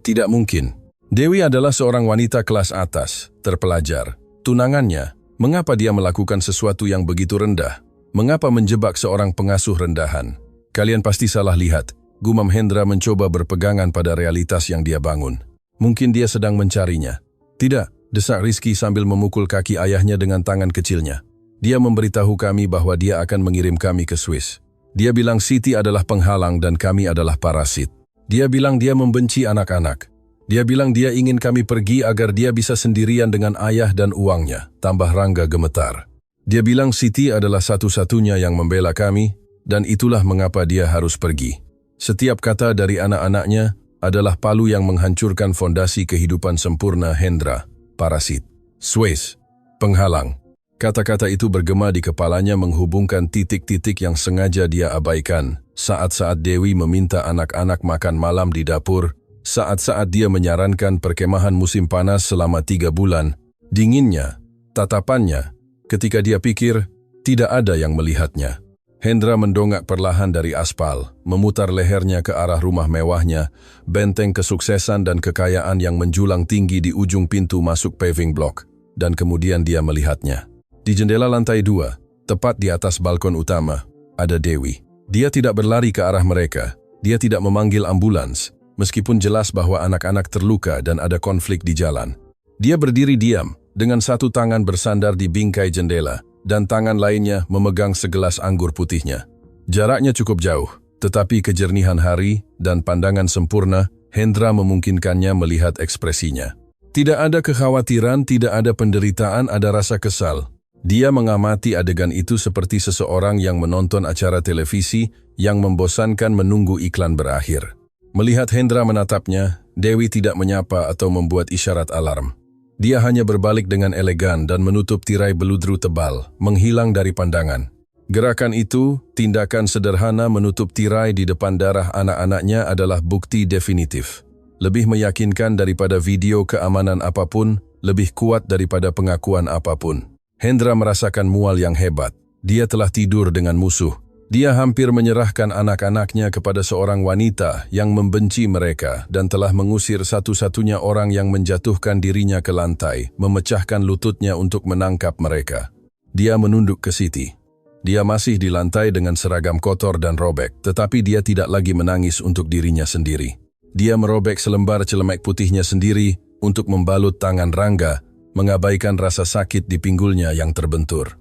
Tidak mungkin. Dewi adalah seorang wanita kelas atas, terpelajar. Tunangannya, Mengapa dia melakukan sesuatu yang begitu rendah? Mengapa menjebak seorang pengasuh rendahan? Kalian pasti salah lihat. Gumam Hendra mencoba berpegangan pada realitas yang dia bangun. Mungkin dia sedang mencarinya. Tidak, desak Rizky sambil memukul kaki ayahnya dengan tangan kecilnya. Dia memberitahu kami bahwa dia akan mengirim kami ke Swiss. Dia bilang Siti adalah penghalang dan kami adalah parasit. Dia bilang dia membenci anak-anak. Dia bilang dia ingin kami pergi agar dia bisa sendirian dengan ayah dan uangnya, tambah Rangga gemetar. Dia bilang Siti adalah satu-satunya yang membela kami, dan itulah mengapa dia harus pergi. Setiap kata dari anak-anaknya adalah palu yang menghancurkan fondasi kehidupan sempurna Hendra, parasit. Swiss, penghalang. Kata-kata itu bergema di kepalanya menghubungkan titik-titik yang sengaja dia abaikan, saat-saat Dewi meminta anak-anak makan malam di dapur, saat-saat dia menyarankan perkemahan musim panas selama 3 bulan, dinginnya, tatapannya, ketika dia pikir, tidak ada yang melihatnya. Hendra mendongak perlahan dari aspal, memutar lehernya ke arah rumah mewahnya, benteng kesuksesan dan kekayaan yang menjulang tinggi di ujung pintu masuk paving block, dan kemudian dia melihatnya. Di jendela lantai 2, tepat di atas balkon utama, ada Dewi. Dia tidak berlari ke arah mereka, dia tidak memanggil ambulans, meskipun jelas bahwa anak-anak terluka dan ada konflik di jalan. Dia berdiri diam, dengan satu tangan bersandar di bingkai jendela, dan tangan lainnya memegang segelas anggur putihnya. Jaraknya cukup jauh, tetapi kejernihan hari dan pandangan sempurna, Hendra memungkinkannya melihat ekspresinya. Tidak ada kekhawatiran, tidak ada penderitaan, ada rasa kesal. Dia mengamati adegan itu seperti seseorang yang menonton acara televisi yang membosankan menunggu iklan berakhir. Melihat Hendra menatapnya, Dewi tidak menyapa atau membuat isyarat alarm. Dia hanya berbalik dengan elegan dan menutup tirai beludru tebal, menghilang dari pandangan. Gerakan itu, tindakan sederhana menutup tirai di depan darah anak-anaknya adalah bukti definitif. Lebih meyakinkan daripada video keamanan apapun, lebih kuat daripada pengakuan apapun. Hendra merasakan mual yang hebat. Dia telah tidur dengan musuh. Dia hampir menyerahkan anak-anaknya kepada seorang wanita yang membenci mereka dan telah mengusir satu-satunya orang yang menjatuhkan dirinya ke lantai, memecahkan lututnya untuk menangkap mereka. Dia menunduk ke Siti. Dia masih di lantai dengan seragam kotor dan robek, tetapi dia tidak lagi menangis untuk dirinya sendiri. Dia merobek selembar celemek putihnya sendiri untuk membalut tangan Rangga, mengabaikan rasa sakit di pinggulnya yang terbentur.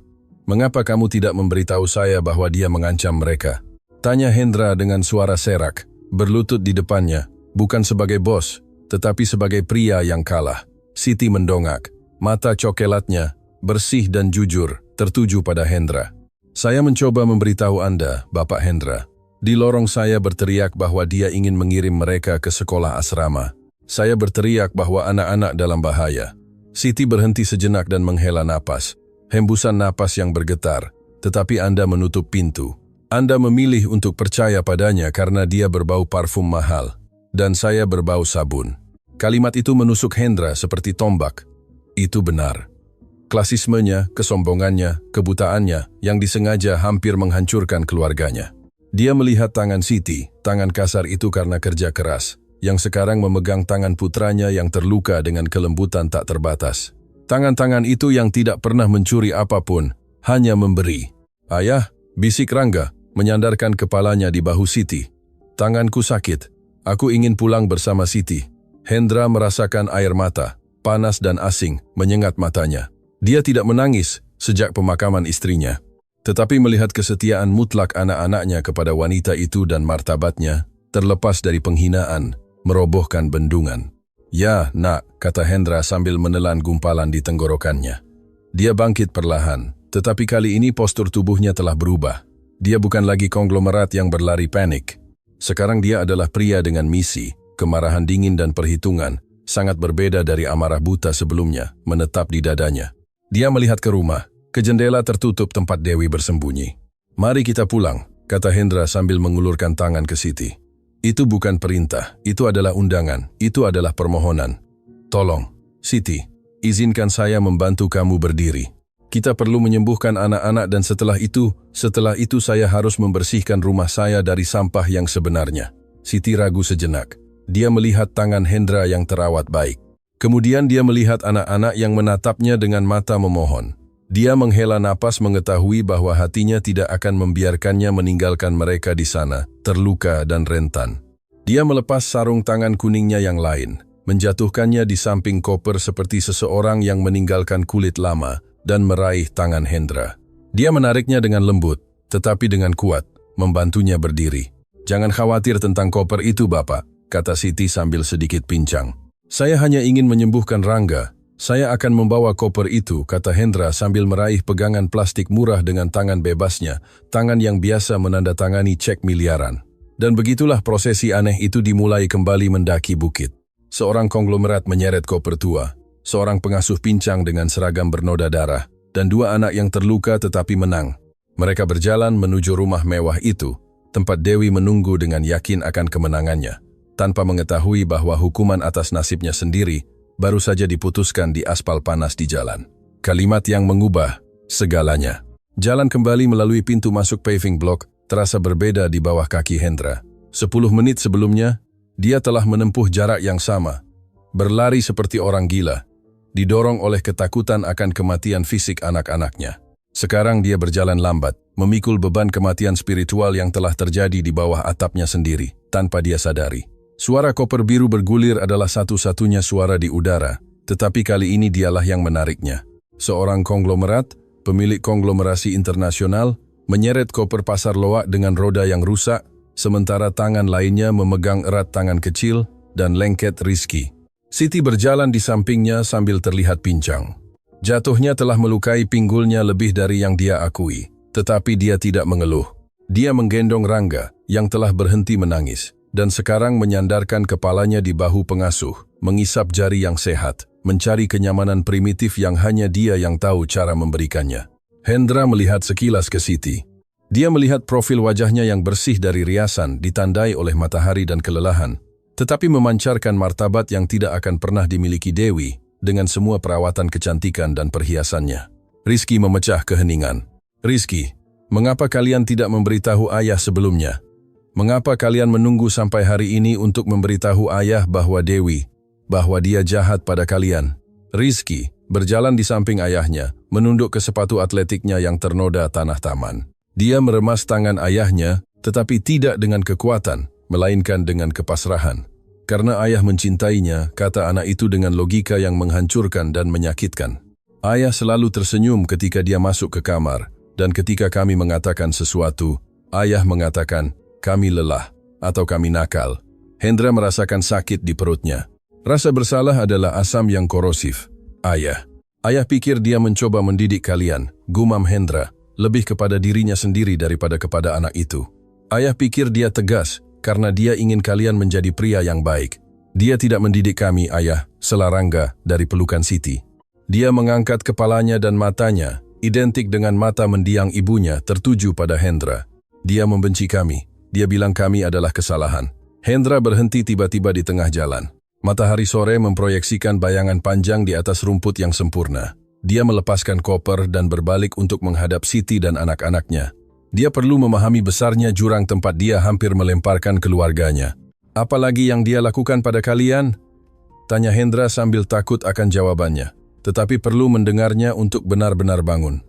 "Mengapa kamu tidak memberitahu saya bahwa dia mengancam mereka?" tanya Hendra dengan suara serak, berlutut di depannya, bukan sebagai bos, tetapi sebagai pria yang kalah. Siti mendongak, mata cokelatnya, bersih dan jujur, tertuju pada Hendra. "Saya mencoba memberitahu Anda, Bapak Hendra. Di lorong saya berteriak bahwa dia ingin mengirim mereka ke sekolah asrama. Saya berteriak bahwa anak-anak dalam bahaya." Siti berhenti sejenak dan menghela napas. Hembusan napas yang bergetar, tetapi Anda menutup pintu. Anda memilih untuk percaya padanya karena dia berbau parfum mahal, dan saya berbau sabun. Kalimat itu menusuk Hendra seperti tombak. Itu benar. Klasismenya, kesombongannya, kebutaannya, yang disengaja hampir menghancurkan keluarganya. Dia melihat tangan Siti, tangan kasar itu karena kerja keras, yang sekarang memegang tangan putranya yang terluka dengan kelembutan tak terbatas. Tangan-tangan itu yang tidak pernah mencuri apapun, hanya memberi. "Ayah," bisik Rangga, menyandarkan kepalanya di bahu Siti. "Tanganku sakit. Aku ingin pulang bersama Siti." Hendra merasakan air mata, panas dan asing, menyengat matanya. Dia tidak menangis sejak pemakaman istrinya. Tetapi melihat kesetiaan mutlak anak-anaknya kepada wanita itu dan martabatnya, terlepas dari penghinaan, merobohkan bendungan. "Ya, nak," kata Hendra sambil menelan gumpalan di tenggorokannya. Dia bangkit perlahan, tetapi kali ini postur tubuhnya telah berubah. Dia bukan lagi konglomerat yang berlari panik. Sekarang dia adalah pria dengan misi, kemarahan dingin dan perhitungan, sangat berbeda dari amarah buta sebelumnya, menetap di dadanya. Dia melihat ke rumah, ke jendela tertutup tempat Dewi bersembunyi. "Mari kita pulang," kata Hendra sambil mengulurkan tangan ke Siti. "Itu bukan perintah, itu adalah undangan, itu adalah permohonan. Tolong, Siti, izinkan saya membantu kamu berdiri. Kita perlu menyembuhkan anak-anak dan setelah itu saya harus membersihkan rumah saya dari sampah yang sebenarnya." Siti ragu sejenak. Dia melihat tangan Hendra yang terawat baik. Kemudian dia melihat anak-anak yang menatapnya dengan mata memohon. Dia menghela napas mengetahui bahwa hatinya tidak akan membiarkannya meninggalkan mereka di sana, terluka dan rentan. Dia melepas sarung tangan kuningnya yang lain, menjatuhkannya di samping koper seperti seseorang yang meninggalkan kulit lama, dan meraih tangan Hendra. Dia menariknya dengan lembut, tetapi dengan kuat, membantunya berdiri. "Jangan khawatir tentang koper itu, Bapak," kata Siti sambil sedikit pincang. "Saya hanya ingin menyembuhkan Rangga. Saya akan membawa koper itu," kata Hendra sambil meraih pegangan plastik murah dengan tangan bebasnya, tangan yang biasa menandatangani cek miliaran. Dan begitulah prosesi aneh itu dimulai kembali mendaki bukit. Seorang konglomerat menyeret koper tua, seorang pengasuh pincang dengan seragam bernoda darah, dan dua anak yang terluka tetapi menang. Mereka berjalan menuju rumah mewah itu, tempat Dewi menunggu dengan yakin akan kemenangannya, tanpa mengetahui bahwa hukuman atas nasibnya sendiri baru saja diputuskan di aspal panas di jalan. Kalimat yang mengubah segalanya. Jalan kembali melalui pintu masuk paving block terasa berbeda di bawah kaki Hendra. 10 menit sebelumnya, dia telah menempuh jarak yang sama, berlari seperti orang gila, didorong oleh ketakutan akan kematian fisik anak-anaknya. Sekarang dia berjalan lambat, memikul beban kematian spiritual yang telah terjadi di bawah atapnya sendiri, tanpa dia sadari. Suara koper biru bergulir adalah satu-satunya suara di udara, tetapi kali ini dialah yang menariknya. Seorang konglomerat, pemilik konglomerasi internasional, menyeret koper pasar loak dengan roda yang rusak, sementara tangan lainnya memegang erat tangan kecil dan lengket Rizky. Siti berjalan di sampingnya sambil terlihat pincang. Jatuhnya telah melukai pinggulnya lebih dari yang dia akui, tetapi dia tidak mengeluh. Dia menggendong Rangga, yang telah berhenti menangis, dan sekarang menyandarkan kepalanya di bahu pengasuh, mengisap jari yang sehat, mencari kenyamanan primitif yang hanya dia yang tahu cara memberikannya. Hendra melihat sekilas ke Siti. Dia melihat profil wajahnya yang bersih dari riasan, ditandai oleh matahari dan kelelahan, tetapi memancarkan martabat yang tidak akan pernah dimiliki Dewi, dengan semua perawatan kecantikan dan perhiasannya. Rizky memecah keheningan. "Rizky, mengapa kalian tidak memberitahu ayah sebelumnya? Mengapa kalian menunggu sampai hari ini untuk memberitahu ayah bahwa dia jahat pada kalian?" Rizky berjalan di samping ayahnya, menunduk ke sepatu atletiknya yang ternoda tanah taman. Dia meremas tangan ayahnya, tetapi tidak dengan kekuatan, melainkan dengan kepasrahan. Karena ayah mencintainya, kata anak itu dengan logika yang menghancurkan dan menyakitkan. Ayah selalu tersenyum ketika dia masuk ke kamar, dan ketika kami mengatakan sesuatu, ayah mengatakan, "Kami lelah," atau "kami nakal." Hendra merasakan sakit di perutnya. Rasa bersalah adalah asam yang korosif. Ayah pikir dia mencoba mendidik kalian, gumam Hendra, lebih kepada dirinya sendiri daripada kepada anak itu. Ayah pikir dia tegas, karena dia ingin kalian menjadi pria yang baik. Dia tidak mendidik kami, ayah, sela Rangga dari pelukan Siti. Dia mengangkat kepalanya dan matanya, identik dengan mata mendiang ibunya, tertuju pada Hendra. Dia membenci kami. Dia bilang kami adalah kesalahan. Hendra berhenti tiba-tiba di tengah jalan. Matahari sore memproyeksikan bayangan panjang di atas rumput yang sempurna. Dia melepaskan koper dan berbalik untuk menghadap Siti dan anak-anaknya. Dia perlu memahami besarnya jurang tempat dia hampir melemparkan keluarganya. "Apalagi yang dia lakukan pada kalian?" tanya Hendra sambil takut akan jawabannya, tetapi perlu mendengarnya untuk benar-benar bangun.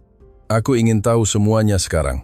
"Aku ingin tahu semuanya sekarang."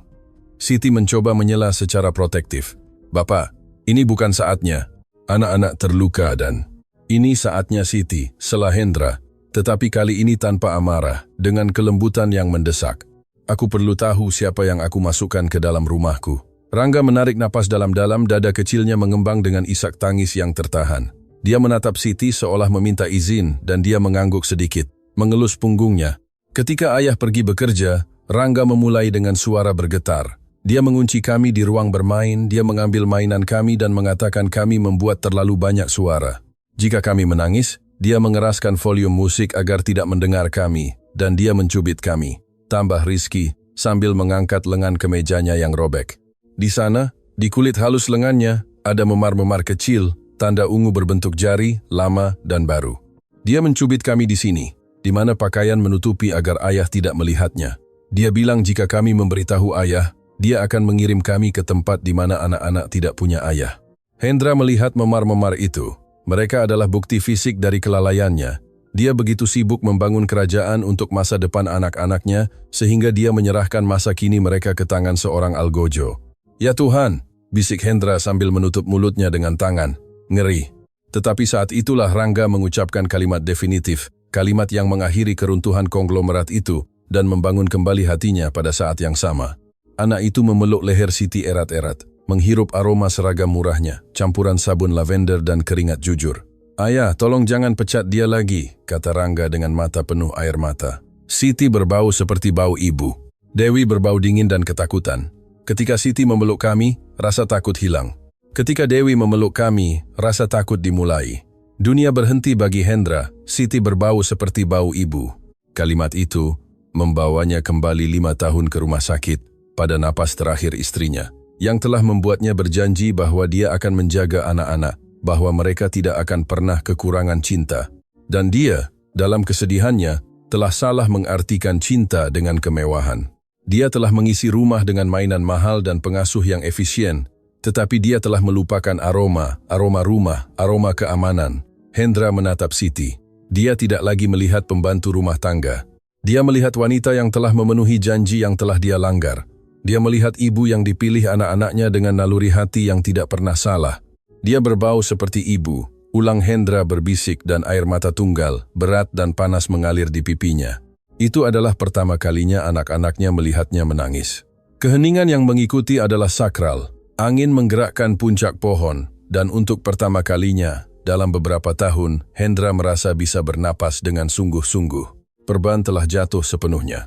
Siti mencoba menyela secara protektif. "Bapak, ini bukan saatnya. Anak-anak terluka dan..." "Ini saatnya, Siti," sela Hendra, tetapi kali ini tanpa amarah, dengan kelembutan yang mendesak. "Aku perlu tahu siapa yang aku masukkan ke dalam rumahku." Rangga menarik napas dalam-dalam, dada kecilnya mengembang dengan isak tangis yang tertahan. Dia menatap Siti seolah meminta izin dan dia mengangguk sedikit, mengelus punggungnya. Ketika ayah pergi bekerja, Rangga memulai dengan suara bergetar. Dia mengunci kami di ruang bermain, dia mengambil mainan kami dan mengatakan kami membuat terlalu banyak suara. Jika kami menangis, dia mengeraskan volume musik agar tidak mendengar kami, dan dia mencubit kami, tambah Rizky, sambil mengangkat lengan kemejanya yang robek. Di sana, di kulit halus lengannya, ada memar-memar kecil, tanda ungu berbentuk jari, lama dan baru. Dia mencubit kami di sini, di mana pakaian menutupi agar ayah tidak melihatnya. Dia bilang jika kami memberitahu ayah, dia akan mengirim kami ke tempat di mana anak-anak tidak punya ayah. Hendra melihat memar-memar itu. Mereka adalah bukti fisik dari kelalaiannya. Dia begitu sibuk membangun kerajaan untuk masa depan anak-anaknya sehingga dia menyerahkan masa kini mereka ke tangan seorang algojo. Ya Tuhan, bisik Hendra sambil menutup mulutnya dengan tangan. Ngeri. Tetapi saat itulah Rangga mengucapkan kalimat definitif, kalimat yang mengakhiri keruntuhan konglomerat itu dan membangun kembali hatinya pada saat yang sama. Anak itu memeluk leher Siti erat-erat, menghirup aroma seragam murahnya, campuran sabun lavender dan keringat jujur. Ayah, tolong jangan pecat dia lagi, kata Rangga dengan mata penuh air mata. Siti berbau seperti bau ibu. Dewi berbau dingin dan ketakutan. Ketika Siti memeluk kami, rasa takut hilang. Ketika Dewi memeluk kami, rasa takut dimulai. Dunia berhenti bagi Hendra, Siti berbau seperti bau ibu. Kalimat itu membawanya kembali 5 tahun ke rumah sakit pada napas terakhir istrinya, yang telah membuatnya berjanji bahwa dia akan menjaga anak-anak, bahwa mereka tidak akan pernah kekurangan cinta. Dan dia, dalam kesedihannya, telah salah mengartikan cinta dengan kemewahan. Dia telah mengisi rumah dengan mainan mahal dan pengasuh yang efisien, tetapi dia telah melupakan aroma rumah, aroma keamanan. Hendra menatap Siti. Dia tidak lagi melihat pembantu rumah tangga. Dia melihat wanita yang telah memenuhi janji yang telah dia langgar. Dia melihat ibu yang dipilih anak-anaknya dengan naluri hati yang tidak pernah salah. Dia berbau seperti ibu, ulang Hendra berbisik dan air mata tunggal, berat dan panas mengalir di pipinya. Itu adalah pertama kalinya anak-anaknya melihatnya menangis. Keheningan yang mengikuti adalah sakral. Angin menggerakkan puncak pohon, dan untuk pertama kalinya, dalam beberapa tahun, Hendra merasa bisa bernapas dengan sungguh-sungguh. Perban telah jatuh sepenuhnya.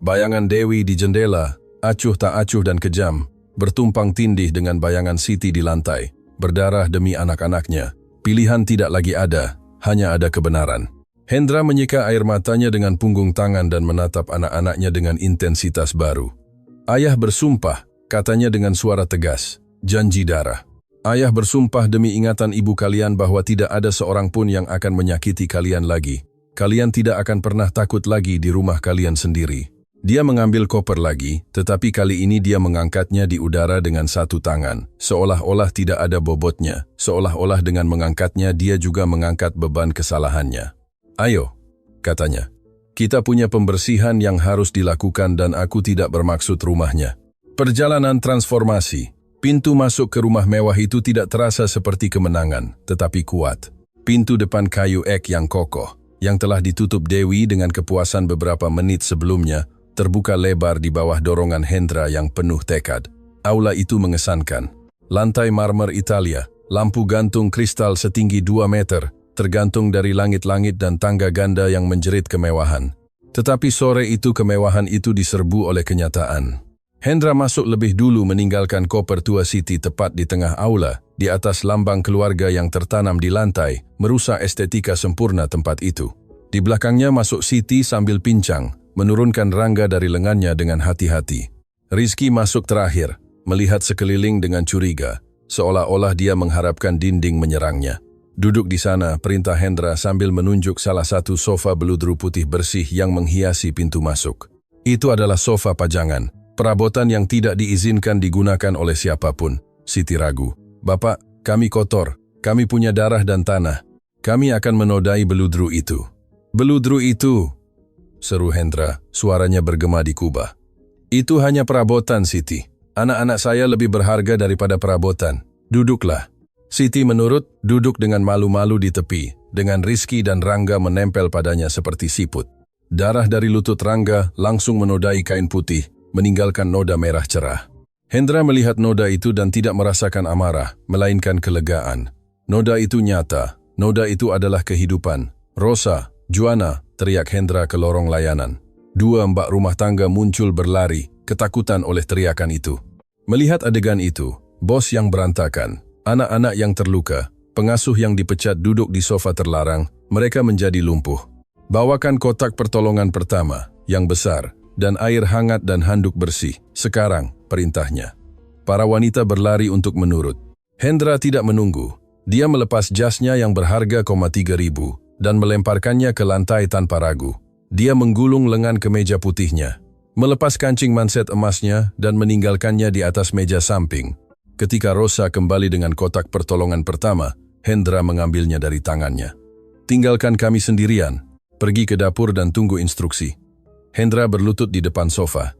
Bayangan Dewi di jendela, acuh tak acuh dan kejam, bertumpang tindih dengan bayangan Siti di lantai. Berdarah demi anak-anaknya. Pilihan tidak lagi ada, hanya ada kebenaran. Hendra menyeka air matanya dengan punggung tangan dan menatap anak-anaknya dengan intensitas baru. Ayah bersumpah, katanya dengan suara tegas, janji darah. Ayah bersumpah demi ingatan ibu kalian bahwa tidak ada seorang pun yang akan menyakiti kalian lagi. Kalian tidak akan pernah takut lagi di rumah kalian sendiri. Dia mengambil koper lagi, tetapi kali ini dia mengangkatnya di udara dengan satu tangan, seolah-olah tidak ada bobotnya, seolah-olah dengan mengangkatnya dia juga mengangkat beban kesalahannya. Ayo, katanya. Kita punya pembersihan yang harus dilakukan dan aku tidak bermaksud rumahnya. Perjalanan transformasi. Pintu masuk ke rumah mewah itu tidak terasa seperti kemenangan, tetapi kuat. Pintu depan kayu ek yang kokoh, yang telah ditutup Dewi dengan kepuasan beberapa menit sebelumnya, terbuka lebar di bawah dorongan Hendra yang penuh tekad. Aula itu mengesankan. Lantai marmer Italia, lampu gantung kristal setinggi 2 meter, tergantung dari langit-langit dan tangga ganda yang menjerit kemewahan. Tetapi sore itu kemewahan itu diserbu oleh kenyataan. Hendra masuk lebih dulu meninggalkan koper tua Siti tepat di tengah aula, di atas lambang keluarga yang tertanam di lantai, merusak estetika sempurna tempat itu. Di belakangnya masuk Siti sambil pincang, menurunkan Rangga dari lengannya dengan hati-hati. Rizky masuk terakhir, melihat sekeliling dengan curiga, seolah-olah dia mengharapkan dinding menyerangnya. Duduk di sana, perintah Hendra sambil menunjuk salah satu sofa beludru putih bersih yang menghiasi pintu masuk. Itu adalah sofa pajangan, perabotan yang tidak diizinkan digunakan oleh siapapun. Siti ragu. Bapak, kami kotor, kami punya darah dan tanah. Kami akan menodai beludru itu. Beludru itu, seru Hendra, suaranya bergema di kubah. Itu hanya perabotan, Siti. Anak-anak saya lebih berharga daripada perabotan. Duduklah. Siti menurut, duduk dengan malu-malu di tepi, dengan Rizky dan Rangga menempel padanya seperti siput. Darah dari lutut Rangga langsung menodai kain putih, meninggalkan noda merah cerah. Hendra melihat noda itu dan tidak merasakan amarah, melainkan kelegaan. Noda itu nyata, noda itu adalah kehidupan. Rosa, Juana, teriak Hendra ke lorong layanan. 2 mbak rumah tangga muncul berlari, ketakutan oleh teriakan itu. Melihat adegan itu, bos yang berantakan, anak-anak yang terluka, pengasuh yang dipecat duduk di sofa terlarang, mereka menjadi lumpuh. Bawakan kotak pertolongan pertama, yang besar, dan air hangat dan handuk bersih. Sekarang, perintahnya. Para wanita berlari untuk menurut. Hendra tidak menunggu. Dia melepas jasnya yang berharga 3.000 dan melemparkannya ke lantai tanpa ragu. Dia menggulung lengan ke meja putihnya, melepas kancing manset emasnya dan meninggalkannya di atas meja samping. Ketika Rosa kembali dengan kotak pertolongan pertama, Hendra mengambilnya dari tangannya. Tinggalkan kami sendirian. Pergi ke dapur dan tunggu instruksi. Hendra berlutut di depan sofa.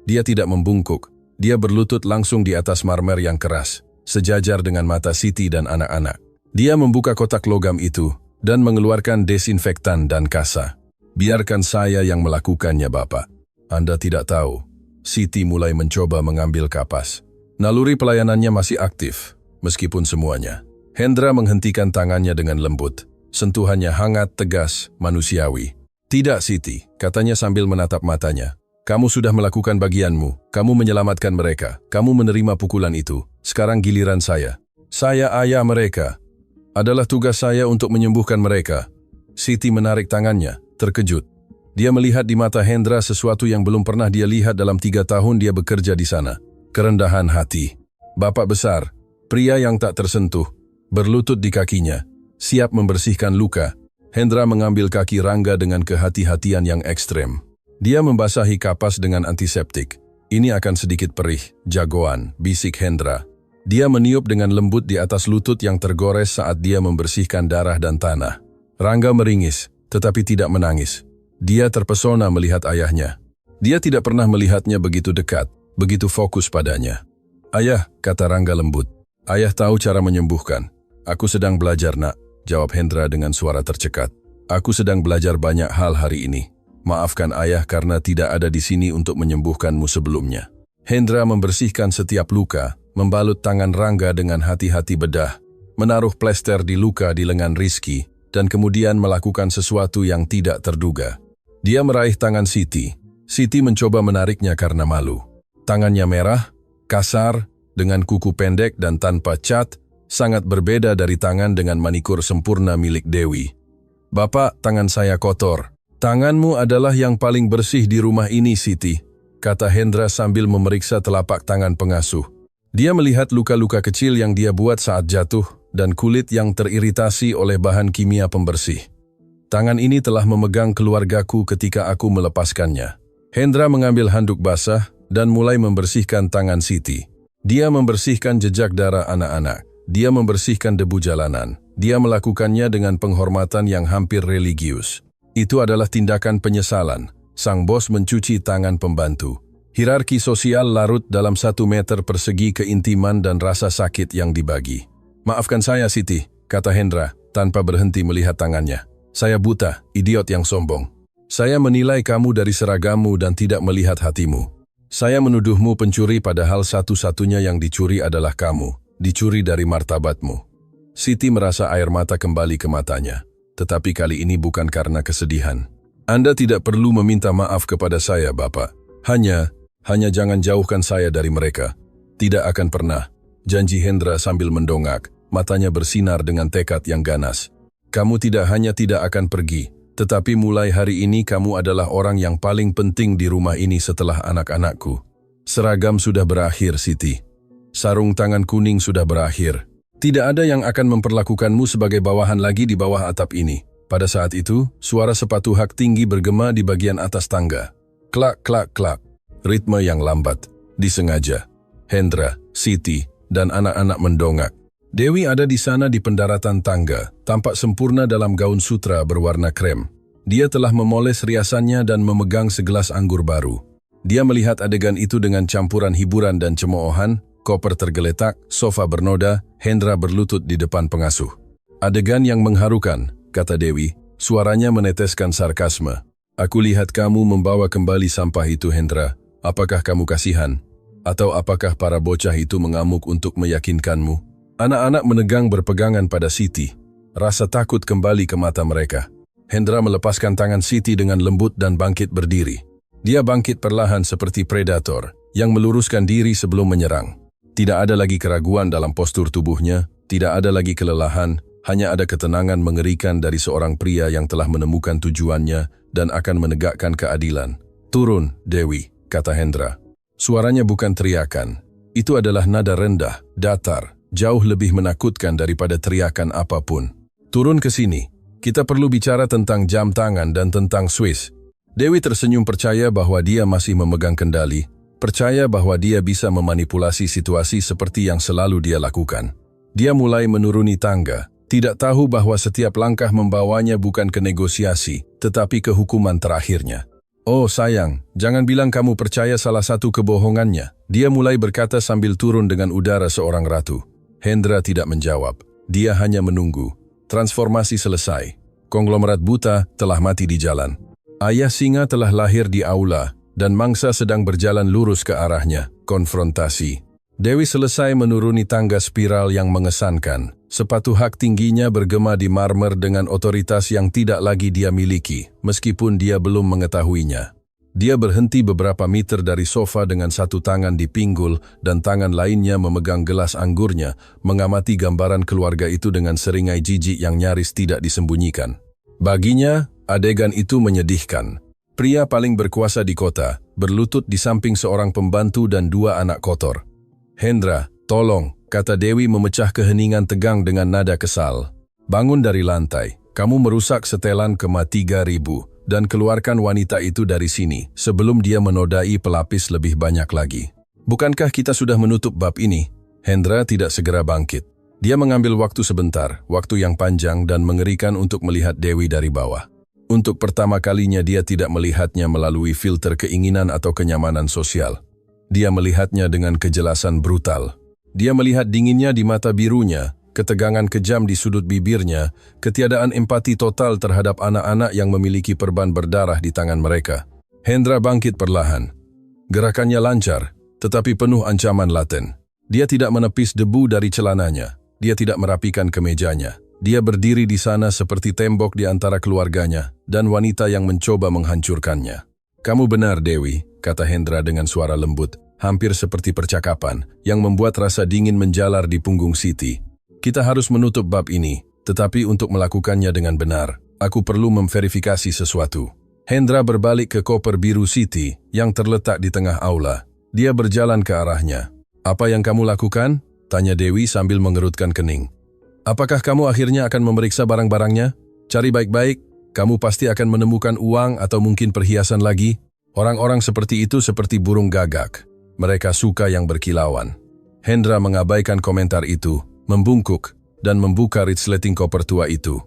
Dia tidak membungkuk. Dia berlutut langsung di atas marmer yang keras, sejajar dengan mata Siti dan anak-anak. Dia membuka kotak logam itu dan mengeluarkan desinfektan dan kasa. Biarkan saya yang melakukannya, Bapak. Anda tidak tahu. Siti mulai mencoba mengambil kapas. Naluri pelayanannya masih aktif, meskipun semuanya. Hendra menghentikan tangannya dengan lembut. Sentuhannya hangat, tegas, manusiawi. Tidak, Siti, katanya sambil menatap matanya. Kamu sudah melakukan bagianmu. Kamu menyelamatkan mereka. Kamu menerima pukulan itu. Sekarang giliran saya. Saya ayah mereka. Adalah tugas saya untuk menyembuhkan mereka. Siti menarik tangannya, terkejut. Dia melihat di mata Hendra sesuatu yang belum pernah dia lihat dalam 3 tahun dia bekerja di sana. Kerendahan hati. Bapak besar, pria yang tak tersentuh, berlutut di kakinya, siap membersihkan luka. Hendra mengambil kaki Rangga dengan kehati-hatian yang ekstrem. Dia membasahi kapas dengan antiseptik. Ini akan sedikit perih, jagoan, bisik Hendra. Dia meniup dengan lembut di atas lutut yang tergores saat dia membersihkan darah dan tanah. Rangga meringis, tetapi tidak menangis. Dia terpesona melihat ayahnya. Dia tidak pernah melihatnya begitu dekat, begitu fokus padanya. Ayah, kata Rangga lembut. Ayah tahu cara menyembuhkan. Aku sedang belajar, nak, jawab Hendra dengan suara tercekat. Aku sedang belajar banyak hal hari ini. Maafkan ayah karena tidak ada di sini untuk menyembuhkanmu sebelumnya. Hendra membersihkan setiap luka, membalut tangan Rangga dengan hati-hati bedah, menaruh plester di luka di lengan Rizky, dan kemudian melakukan sesuatu yang tidak terduga. Dia meraih tangan Siti. Siti mencoba menariknya karena malu. Tangannya merah, kasar, dengan kuku pendek dan tanpa cat, sangat berbeda dari tangan dengan manikur sempurna milik Dewi. Bapak, tangan saya kotor. Tanganmu adalah yang paling bersih di rumah ini, Siti, kata Hendra sambil memeriksa telapak tangan pengasuh. Dia melihat luka-luka kecil yang dia buat saat jatuh dan kulit yang teriritasi oleh bahan kimia pembersih. Tangan ini telah memegang keluargaku ketika aku melepaskannya. Hendra mengambil handuk basah dan mulai membersihkan tangan Siti. Dia membersihkan jejak darah anak-anak. Dia membersihkan debu jalanan. Dia melakukannya dengan penghormatan yang hampir religius. Itu adalah tindakan penyesalan. Sang bos mencuci tangan pembantu. Hierarki sosial larut dalam 1 meter persegi keintiman dan rasa sakit yang dibagi. Maafkan saya, Siti, kata Hendra, tanpa berhenti melihat tangannya. Saya buta, idiot yang sombong. Saya menilai kamu dari seragamu dan tidak melihat hatimu. Saya menuduhmu pencuri padahal satu-satunya yang dicuri adalah kamu. Dicuri dari martabatmu. Siti merasa air mata kembali ke matanya. Tetapi kali ini bukan karena kesedihan. Anda tidak perlu meminta maaf kepada saya, Bapak. Hanya jangan jauhkan saya dari mereka. Tidak akan pernah. Janji Hendra sambil mendongak. Matanya bersinar dengan tekad yang ganas. Kamu tidak hanya tidak akan pergi, tetapi mulai hari ini kamu adalah orang yang paling penting di rumah ini setelah anak-anakku. Seragam sudah berakhir, Siti. Sarung tangan kuning sudah berakhir. Tidak ada yang akan memperlakukanmu sebagai bawahan lagi di bawah atap ini. Pada saat itu, suara sepatu hak tinggi bergema di bagian atas tangga. Klak, klak, klak. Ritme yang lambat. Disengaja. Hendra, Siti, dan anak-anak mendongak. Dewi ada di sana di pendaratan tangga, tampak sempurna dalam gaun sutra berwarna krem. Dia telah memoles riasannya dan memegang segelas anggur baru. Dia melihat adegan itu dengan campuran hiburan dan cemoohan, koper tergeletak, sofa bernoda, Hendra berlutut di depan pengasuh. Adegan yang mengharukan, kata Dewi, suaranya meneteskan sarkasme. Aku lihat kamu membawa kembali sampah itu, Hendra. Apakah kamu kasihan? Atau apakah para bocah itu mengamuk untuk meyakinkanmu? Anak-anak menegang berpegangan pada Siti. Rasa takut kembali ke mata mereka. Hendra melepaskan tangan Siti dengan lembut dan bangkit berdiri. Dia bangkit perlahan seperti predator yang meluruskan diri sebelum menyerang. Tidak ada lagi keraguan dalam postur tubuhnya, tidak ada lagi kelelahan, hanya ada ketenangan mengerikan dari seorang pria yang telah menemukan tujuannya dan akan menegakkan keadilan. Turun, Dewi, kata Hendra. Suaranya bukan teriakan. Itu adalah nada rendah, datar, jauh lebih menakutkan daripada teriakan apapun. Turun ke sini. Kita perlu bicara tentang jam tangan dan tentang Swiss. Dewi tersenyum percaya bahwa dia masih memegang kendali, percaya bahwa dia bisa memanipulasi situasi seperti yang selalu dia lakukan. Dia mulai menuruni tangga, Tidak tahu bahwa setiap langkah membawanya bukan ke negosiasi, tetapi ke hukuman terakhirnya. Oh sayang, jangan bilang kamu percaya salah satu kebohongannya. Dia mulai berkata sambil turun dengan udara seorang ratu. Hendra tidak menjawab. Dia hanya menunggu. Transformasi selesai. Konglomerat buta telah mati di jalan. Ayah singa telah lahir di aula, dan mangsa sedang berjalan lurus ke arahnya. Konfrontasi. Dewi selesai menuruni tangga spiral yang mengesankan. Sepatu hak tingginya bergema di marmer dengan otoritas yang tidak lagi dia miliki, meskipun dia belum mengetahuinya. Dia berhenti beberapa meter dari sofa dengan satu tangan di pinggul dan tangan lainnya memegang gelas anggurnya, mengamati gambaran keluarga itu dengan seringai jijik yang nyaris tidak disembunyikan. Baginya, adegan itu menyedihkan. Pria paling berkuasa di kota, berlutut di samping seorang pembantu dan dua anak kotor. Hendra, tolong, kata Dewi memecah keheningan tegang dengan nada kesal. Bangun dari lantai, kamu merusak setelan kema 3.000 dan keluarkan wanita itu dari sini sebelum dia menodai pelapis lebih banyak lagi. Bukankah kita sudah menutup bab ini? Hendra tidak segera bangkit. Dia mengambil waktu sebentar, waktu yang panjang dan mengerikan untuk melihat Dewi dari bawah. Untuk pertama kalinya dia tidak melihatnya melalui filter keinginan atau kenyamanan sosial. Dia melihatnya dengan kejelasan brutal. Dia melihat dinginnya di mata birunya, ketegangan kejam di sudut bibirnya, ketiadaan empati total terhadap anak-anak yang memiliki perban berdarah di tangan mereka. Hendra bangkit perlahan. Gerakannya lancar, tetapi penuh ancaman laten. Dia tidak menepis debu dari celananya. Dia tidak merapikan kemejanya. Dia berdiri di sana seperti tembok di antara keluarganya dan wanita yang mencoba menghancurkannya. Kamu benar, Dewi, kata Hendra dengan suara lembut, hampir seperti percakapan, yang membuat rasa dingin menjalar di punggung Siti. Kita harus menutup bab ini, tetapi untuk melakukannya dengan benar, aku perlu memverifikasi sesuatu. Hendra berbalik ke koper biru Siti yang terletak di tengah aula. Dia berjalan ke arahnya. Apa yang kamu lakukan? Tanya Dewi sambil mengerutkan kening. Apakah kamu akhirnya akan memeriksa barang-barangnya? Cari baik-baik, kamu pasti akan menemukan uang atau mungkin perhiasan lagi. Orang-orang seperti itu seperti burung gagak. Mereka suka yang berkilauan. Hendra mengabaikan komentar itu, membungkuk, dan membuka resleting koper tua itu.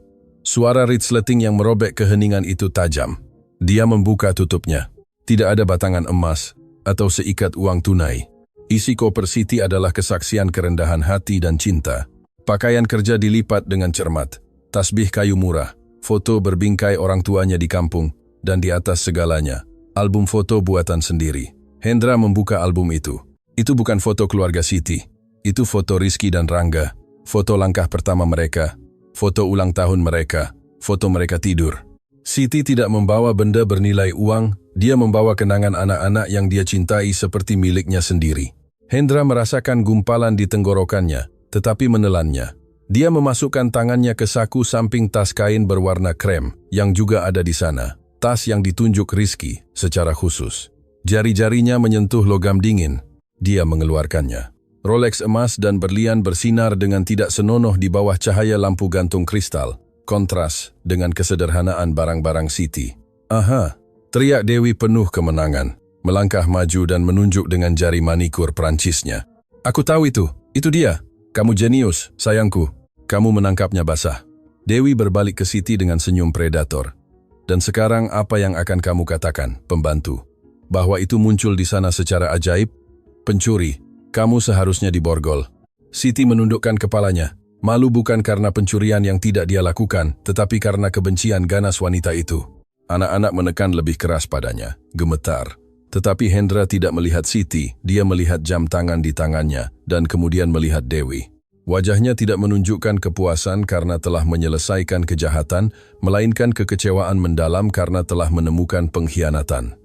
Suara resleting yang merobek keheningan itu tajam. Dia membuka tutupnya. Tidak ada batangan emas atau seikat uang tunai. Isi koper Siti adalah kesaksian kerendahan hati dan cinta. Pakaian kerja dilipat dengan cermat. Tasbih kayu murah. Foto berbingkai orang tuanya di kampung. Dan di atas segalanya, album foto buatan sendiri. Hendra membuka album itu. Itu bukan foto keluarga Siti. Itu foto Rizky dan Rangga. Foto langkah pertama mereka. Foto ulang tahun mereka. Foto mereka tidur. Siti tidak membawa benda bernilai uang. Dia membawa kenangan anak-anak yang dia cintai seperti miliknya sendiri. Hendra merasakan gumpalan di tenggorokannya, tetapi menelannya. Dia memasukkan tangannya ke saku samping tas kain berwarna krem yang juga ada di sana. Tas yang ditunjuk Rizky secara khusus. Jari-jarinya menyentuh logam dingin. Dia mengeluarkannya. Rolex emas dan berlian bersinar dengan tidak senonoh di bawah cahaya lampu gantung kristal. Kontras dengan kesederhanaan barang-barang Siti. Aha, teriak Dewi penuh kemenangan. Melangkah maju dan menunjuk dengan jari manikur Prancisnya. Aku tahu itu dia. Kamu jenius, sayangku. Kamu menangkapnya basah. Dewi berbalik ke Siti dengan senyum predator. Dan sekarang apa yang akan kamu katakan, pembantu? Bahwa itu muncul di sana secara ajaib? Pencuri, kamu seharusnya diborgol. Siti menundukkan kepalanya. Malu bukan karena pencurian yang tidak dia lakukan, tetapi karena kebencian ganas wanita itu. Anak-anak menekan lebih keras padanya, gemetar. Tetapi Hendra tidak melihat Siti, dia melihat jam tangan di tangannya, dan kemudian melihat Dewi. Wajahnya tidak menunjukkan kepuasan karena telah menyelesaikan kejahatan, melainkan kekecewaan mendalam karena telah menemukan pengkhianatan.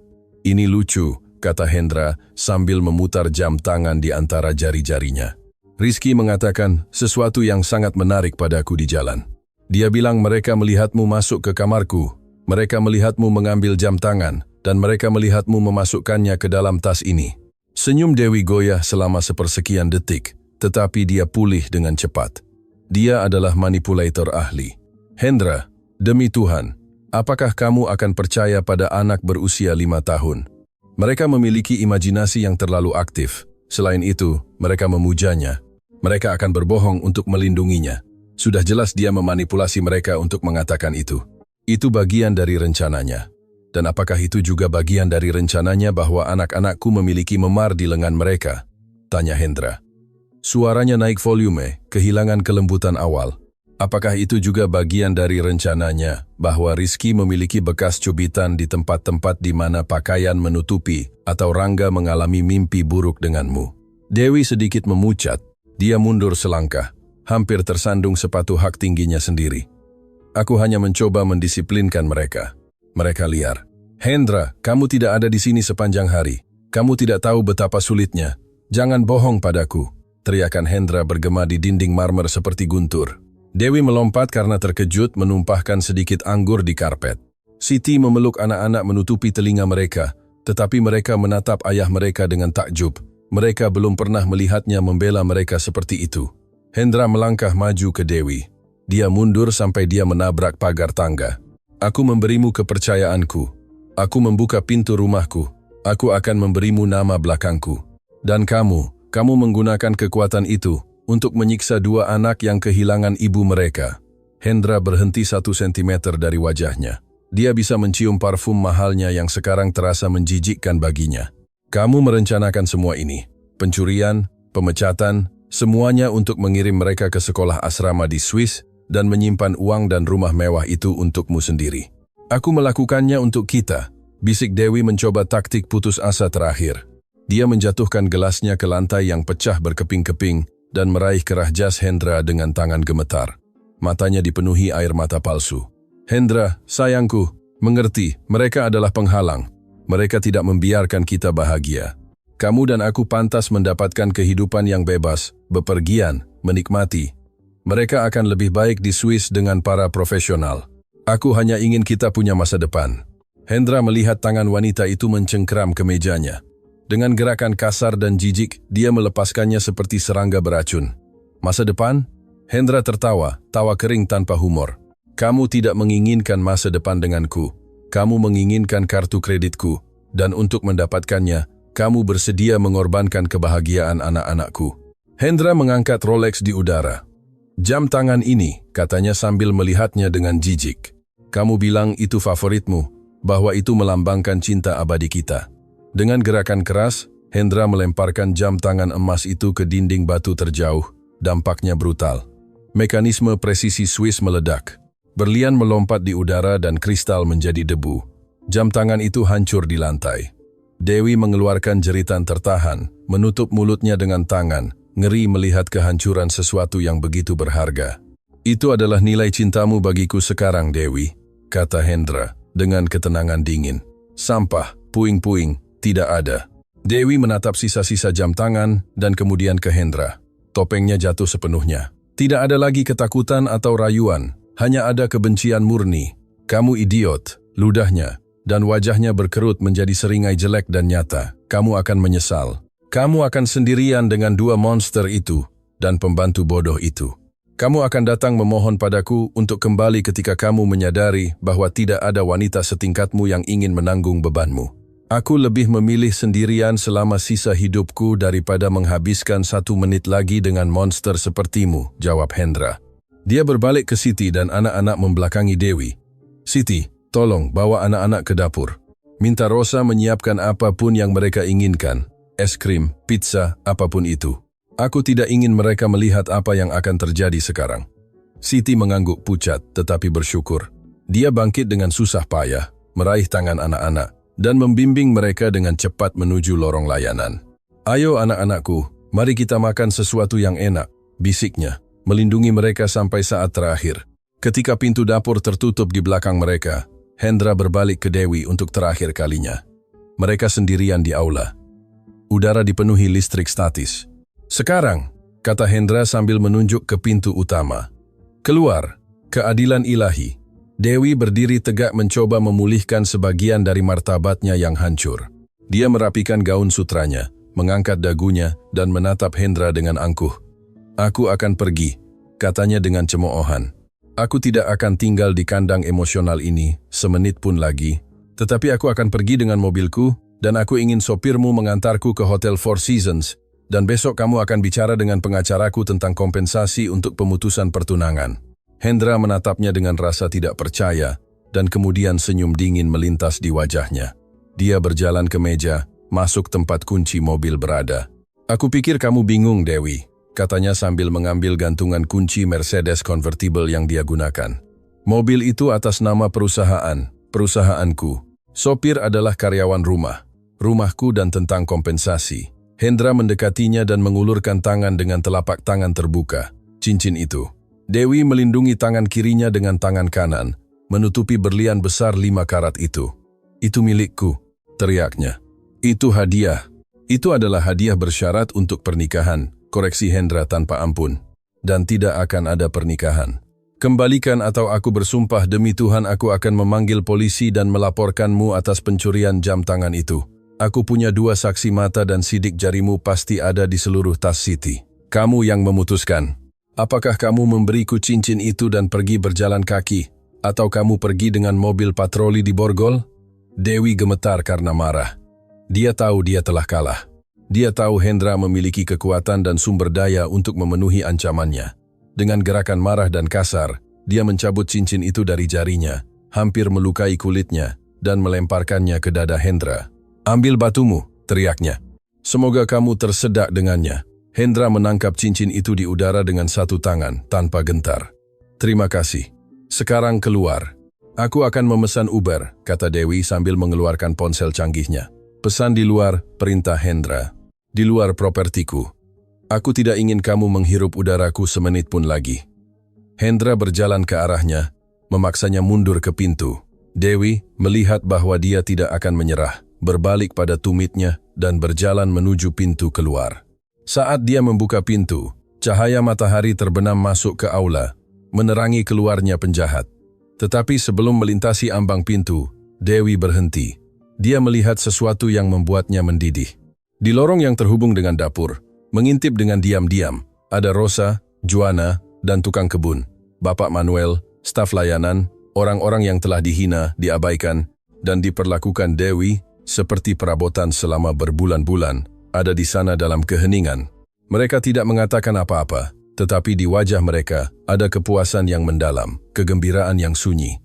Ini lucu, kata Hendra sambil memutar jam tangan di antara jari-jarinya. Rizky mengatakan sesuatu yang sangat menarik padaku di jalan. Dia bilang mereka melihatmu masuk ke kamarku, mereka melihatmu mengambil jam tangan, dan mereka melihatmu memasukkannya ke dalam tas ini. Senyum Dewi goyah selama sepersekian detik, tetapi dia pulih dengan cepat. Dia adalah manipulator ahli. Hendra, demi Tuhan, apakah kamu akan percaya pada anak berusia 5 tahun? Mereka memiliki imajinasi yang terlalu aktif. Selain itu, mereka memujanya. Mereka akan berbohong untuk melindunginya. Sudah jelas dia memanipulasi mereka untuk mengatakan itu. Itu bagian dari rencananya. Dan apakah itu juga bagian dari rencananya bahwa anak-anakku memiliki memar di lengan mereka? Tanya Hendra. Suaranya naik volume, kehilangan kelembutan awal. Apakah itu juga bagian dari rencananya bahwa Rizky memiliki bekas cubitan di tempat-tempat di mana pakaian menutupi atau Rangga mengalami mimpi buruk denganmu? Dewi sedikit memucat. Dia mundur selangkah, hampir tersandung sepatu hak tingginya sendiri. Aku hanya mencoba mendisiplinkan mereka. Mereka liar. Hendra, kamu tidak ada di sini sepanjang hari. Kamu tidak tahu betapa sulitnya. Jangan bohong padaku. Teriakan Hendra bergema di dinding marmer seperti guntur. Dewi melompat karena terkejut menumpahkan sedikit anggur di karpet. Siti memeluk anak-anak menutupi telinga mereka, tetapi mereka menatap ayah mereka dengan takjub. Mereka belum pernah melihatnya membela mereka seperti itu. Hendra melangkah maju ke Dewi. Dia mundur sampai dia menabrak pagar tangga. Aku memberimu kepercayaanku. Aku membuka pintu rumahku. Aku akan memberimu nama belakangku. Dan kamu menggunakan kekuatan itu untuk menyiksa dua anak yang kehilangan ibu mereka. Hendra berhenti 1 sentimeter dari wajahnya. Dia bisa mencium parfum mahalnya yang sekarang terasa menjijikkan baginya. Kamu merencanakan semua ini. Pencurian, pemecatan, semuanya untuk mengirim mereka ke sekolah asrama di Swiss dan menyimpan uang dan rumah mewah itu untukmu sendiri. Aku melakukannya untuk kita, bisik Dewi mencoba taktik putus asa terakhir. Dia menjatuhkan gelasnya ke lantai yang pecah berkeping-keping dan meraih kerah jas Hendra dengan tangan gemetar. Matanya dipenuhi air mata palsu. Hendra, sayangku, mengerti, mereka adalah penghalang. Mereka tidak membiarkan kita bahagia. Kamu dan aku pantas mendapatkan kehidupan yang bebas, bepergian, menikmati. Mereka akan lebih baik di Swiss dengan para profesional. Aku hanya ingin kita punya masa depan. Hendra melihat tangan wanita itu mencengkeram ke mejanya. Dengan gerakan kasar dan jijik, dia melepaskannya seperti serangga beracun. Masa depan? Hendra tertawa, tawa kering tanpa humor. Kamu tidak menginginkan masa depan denganku. Kamu menginginkan kartu kreditku, dan untuk mendapatkannya, kamu bersedia mengorbankan kebahagiaan anak-anakku. Hendra mengangkat Rolex di udara. Jam tangan ini, katanya sambil melihatnya dengan jijik. Kamu bilang itu favoritmu, bahwa itu melambangkan cinta abadi kita. Dengan gerakan keras, Hendra melemparkan jam tangan emas itu ke dinding batu terjauh, dampaknya brutal. Mekanisme presisi Swiss meledak. Berlian melompat di udara dan kristal menjadi debu. Jam tangan itu hancur di lantai. Dewi mengeluarkan jeritan tertahan, menutup mulutnya dengan tangan, ngeri melihat kehancuran sesuatu yang begitu berharga. Itu adalah nilai cintamu bagiku sekarang, Dewi, kata Hendra dengan ketenangan dingin. Sampah, puing-puing, tidak ada. Dewi menatap sisa-sisa jam tangan dan kemudian ke Hendra. Topengnya jatuh sepenuhnya. Tidak ada lagi ketakutan atau rayuan. Hanya ada kebencian murni. Kamu idiot, ludahnya, dan wajahnya berkerut menjadi seringai jelek dan nyata. Kamu akan menyesal. Kamu akan sendirian dengan dua monster itu dan pembantu bodoh itu. Kamu akan datang memohon padaku untuk kembali ketika kamu menyadari bahwa tidak ada wanita setingkatmu yang ingin menanggung bebanmu. Aku lebih memilih sendirian selama sisa hidupku daripada menghabiskan 1 menit lagi dengan monster sepertimu, jawab Hendra. Dia berbalik ke Siti dan anak-anak membelakangi Dewi. Siti, tolong bawa anak-anak ke dapur. Minta Rosa menyiapkan apapun yang mereka inginkan. Es krim, pizza, apapun itu. Aku tidak ingin mereka melihat apa yang akan terjadi sekarang. Siti mengangguk pucat tetapi bersyukur. Dia bangkit dengan susah payah, meraih tangan anak-anak, dan membimbing mereka dengan cepat menuju lorong layanan. Ayo anak-anakku, mari kita makan sesuatu yang enak, bisiknya. Melindungi mereka sampai saat terakhir. Ketika pintu dapur tertutup di belakang mereka, Hendra berbalik ke Dewi untuk terakhir kalinya. Mereka sendirian di aula. Udara dipenuhi listrik statis. Sekarang, kata Hendra sambil menunjuk ke pintu utama. Keluar, keadilan ilahi. Dewi berdiri tegak mencoba memulihkan sebagian dari martabatnya yang hancur. Dia merapikan gaun sutranya, mengangkat dagunya, dan menatap Hendra dengan angkuh. Aku akan pergi, katanya dengan cemoohan. Aku tidak akan tinggal di kandang emosional ini semenit pun lagi, tetapi aku akan pergi dengan mobilku dan aku ingin sopirmu mengantarku ke Hotel Four Seasons Dan besok kamu akan bicara dengan pengacaraku tentang kompensasi untuk pemutusan pertunangan. Hendra menatapnya dengan rasa tidak percaya, dan kemudian senyum dingin melintas di wajahnya. Dia berjalan ke meja, masuk tempat kunci mobil berada. Aku pikir kamu bingung, Dewi, katanya sambil mengambil gantungan kunci Mercedes convertible yang dia gunakan. Mobil itu atas nama perusahaanku. Sopir adalah karyawan rumahku dan tentang kompensasi. Hendra mendekatinya dan mengulurkan tangan dengan telapak tangan terbuka. Cincin itu. Dewi melindungi tangan kirinya dengan tangan kanan, menutupi berlian besar 5 karat itu. Itu milikku, teriaknya. Itu hadiah. Itu adalah hadiah bersyarat untuk pernikahan, koreksi Hendra tanpa ampun. Dan tidak akan ada pernikahan. Kembalikan atau aku bersumpah demi Tuhan aku akan memanggil polisi dan melaporkanmu atas pencurian jam tangan itu. Aku punya 2 saksi mata dan sidik jarimu pasti ada di seluruh tas Siti. Kamu yang memutuskan. Apakah kamu memberiku cincin itu dan pergi berjalan kaki? Atau kamu pergi dengan mobil patroli di Borgol? Dewi gemetar karena marah. Dia tahu dia telah kalah. Dia tahu Hendra memiliki kekuatan dan sumber daya untuk memenuhi ancamannya. Dengan gerakan marah dan kasar, dia mencabut cincin itu dari jarinya, hampir melukai kulitnya, dan melemparkannya ke dada Hendra. Ambil batumu, teriaknya. Semoga kamu tersedak dengannya. Hendra menangkap cincin itu di udara dengan 1 tangan, tanpa gentar. Terima kasih. Sekarang keluar. Aku akan memesan Uber, kata Dewi sambil mengeluarkan ponsel canggihnya. Pesan di luar, perintah Hendra. Di luar propertiku. Aku tidak ingin kamu menghirup udaraku semenit pun lagi. Hendra berjalan ke arahnya, memaksanya mundur ke pintu. Dewi melihat bahwa dia tidak akan menyerah, berbalik pada tumitnya dan berjalan menuju pintu keluar. Saat dia membuka pintu, cahaya matahari terbenam masuk ke aula, menerangi keluarnya penjahat. Tetapi sebelum melintasi ambang pintu, Dewi berhenti. Dia melihat sesuatu yang membuatnya mendidih. Di lorong yang terhubung dengan dapur, mengintip dengan diam-diam, ada Rosa, Juana, dan tukang kebun, Bapak Manuel, staf layanan, orang-orang yang telah dihina, diabaikan, dan diperlakukan Dewi seperti perabotan selama berbulan-bulan, ada di sana dalam keheningan. Mereka tidak mengatakan apa-apa, tetapi di wajah mereka ada kepuasan yang mendalam, kegembiraan yang sunyi.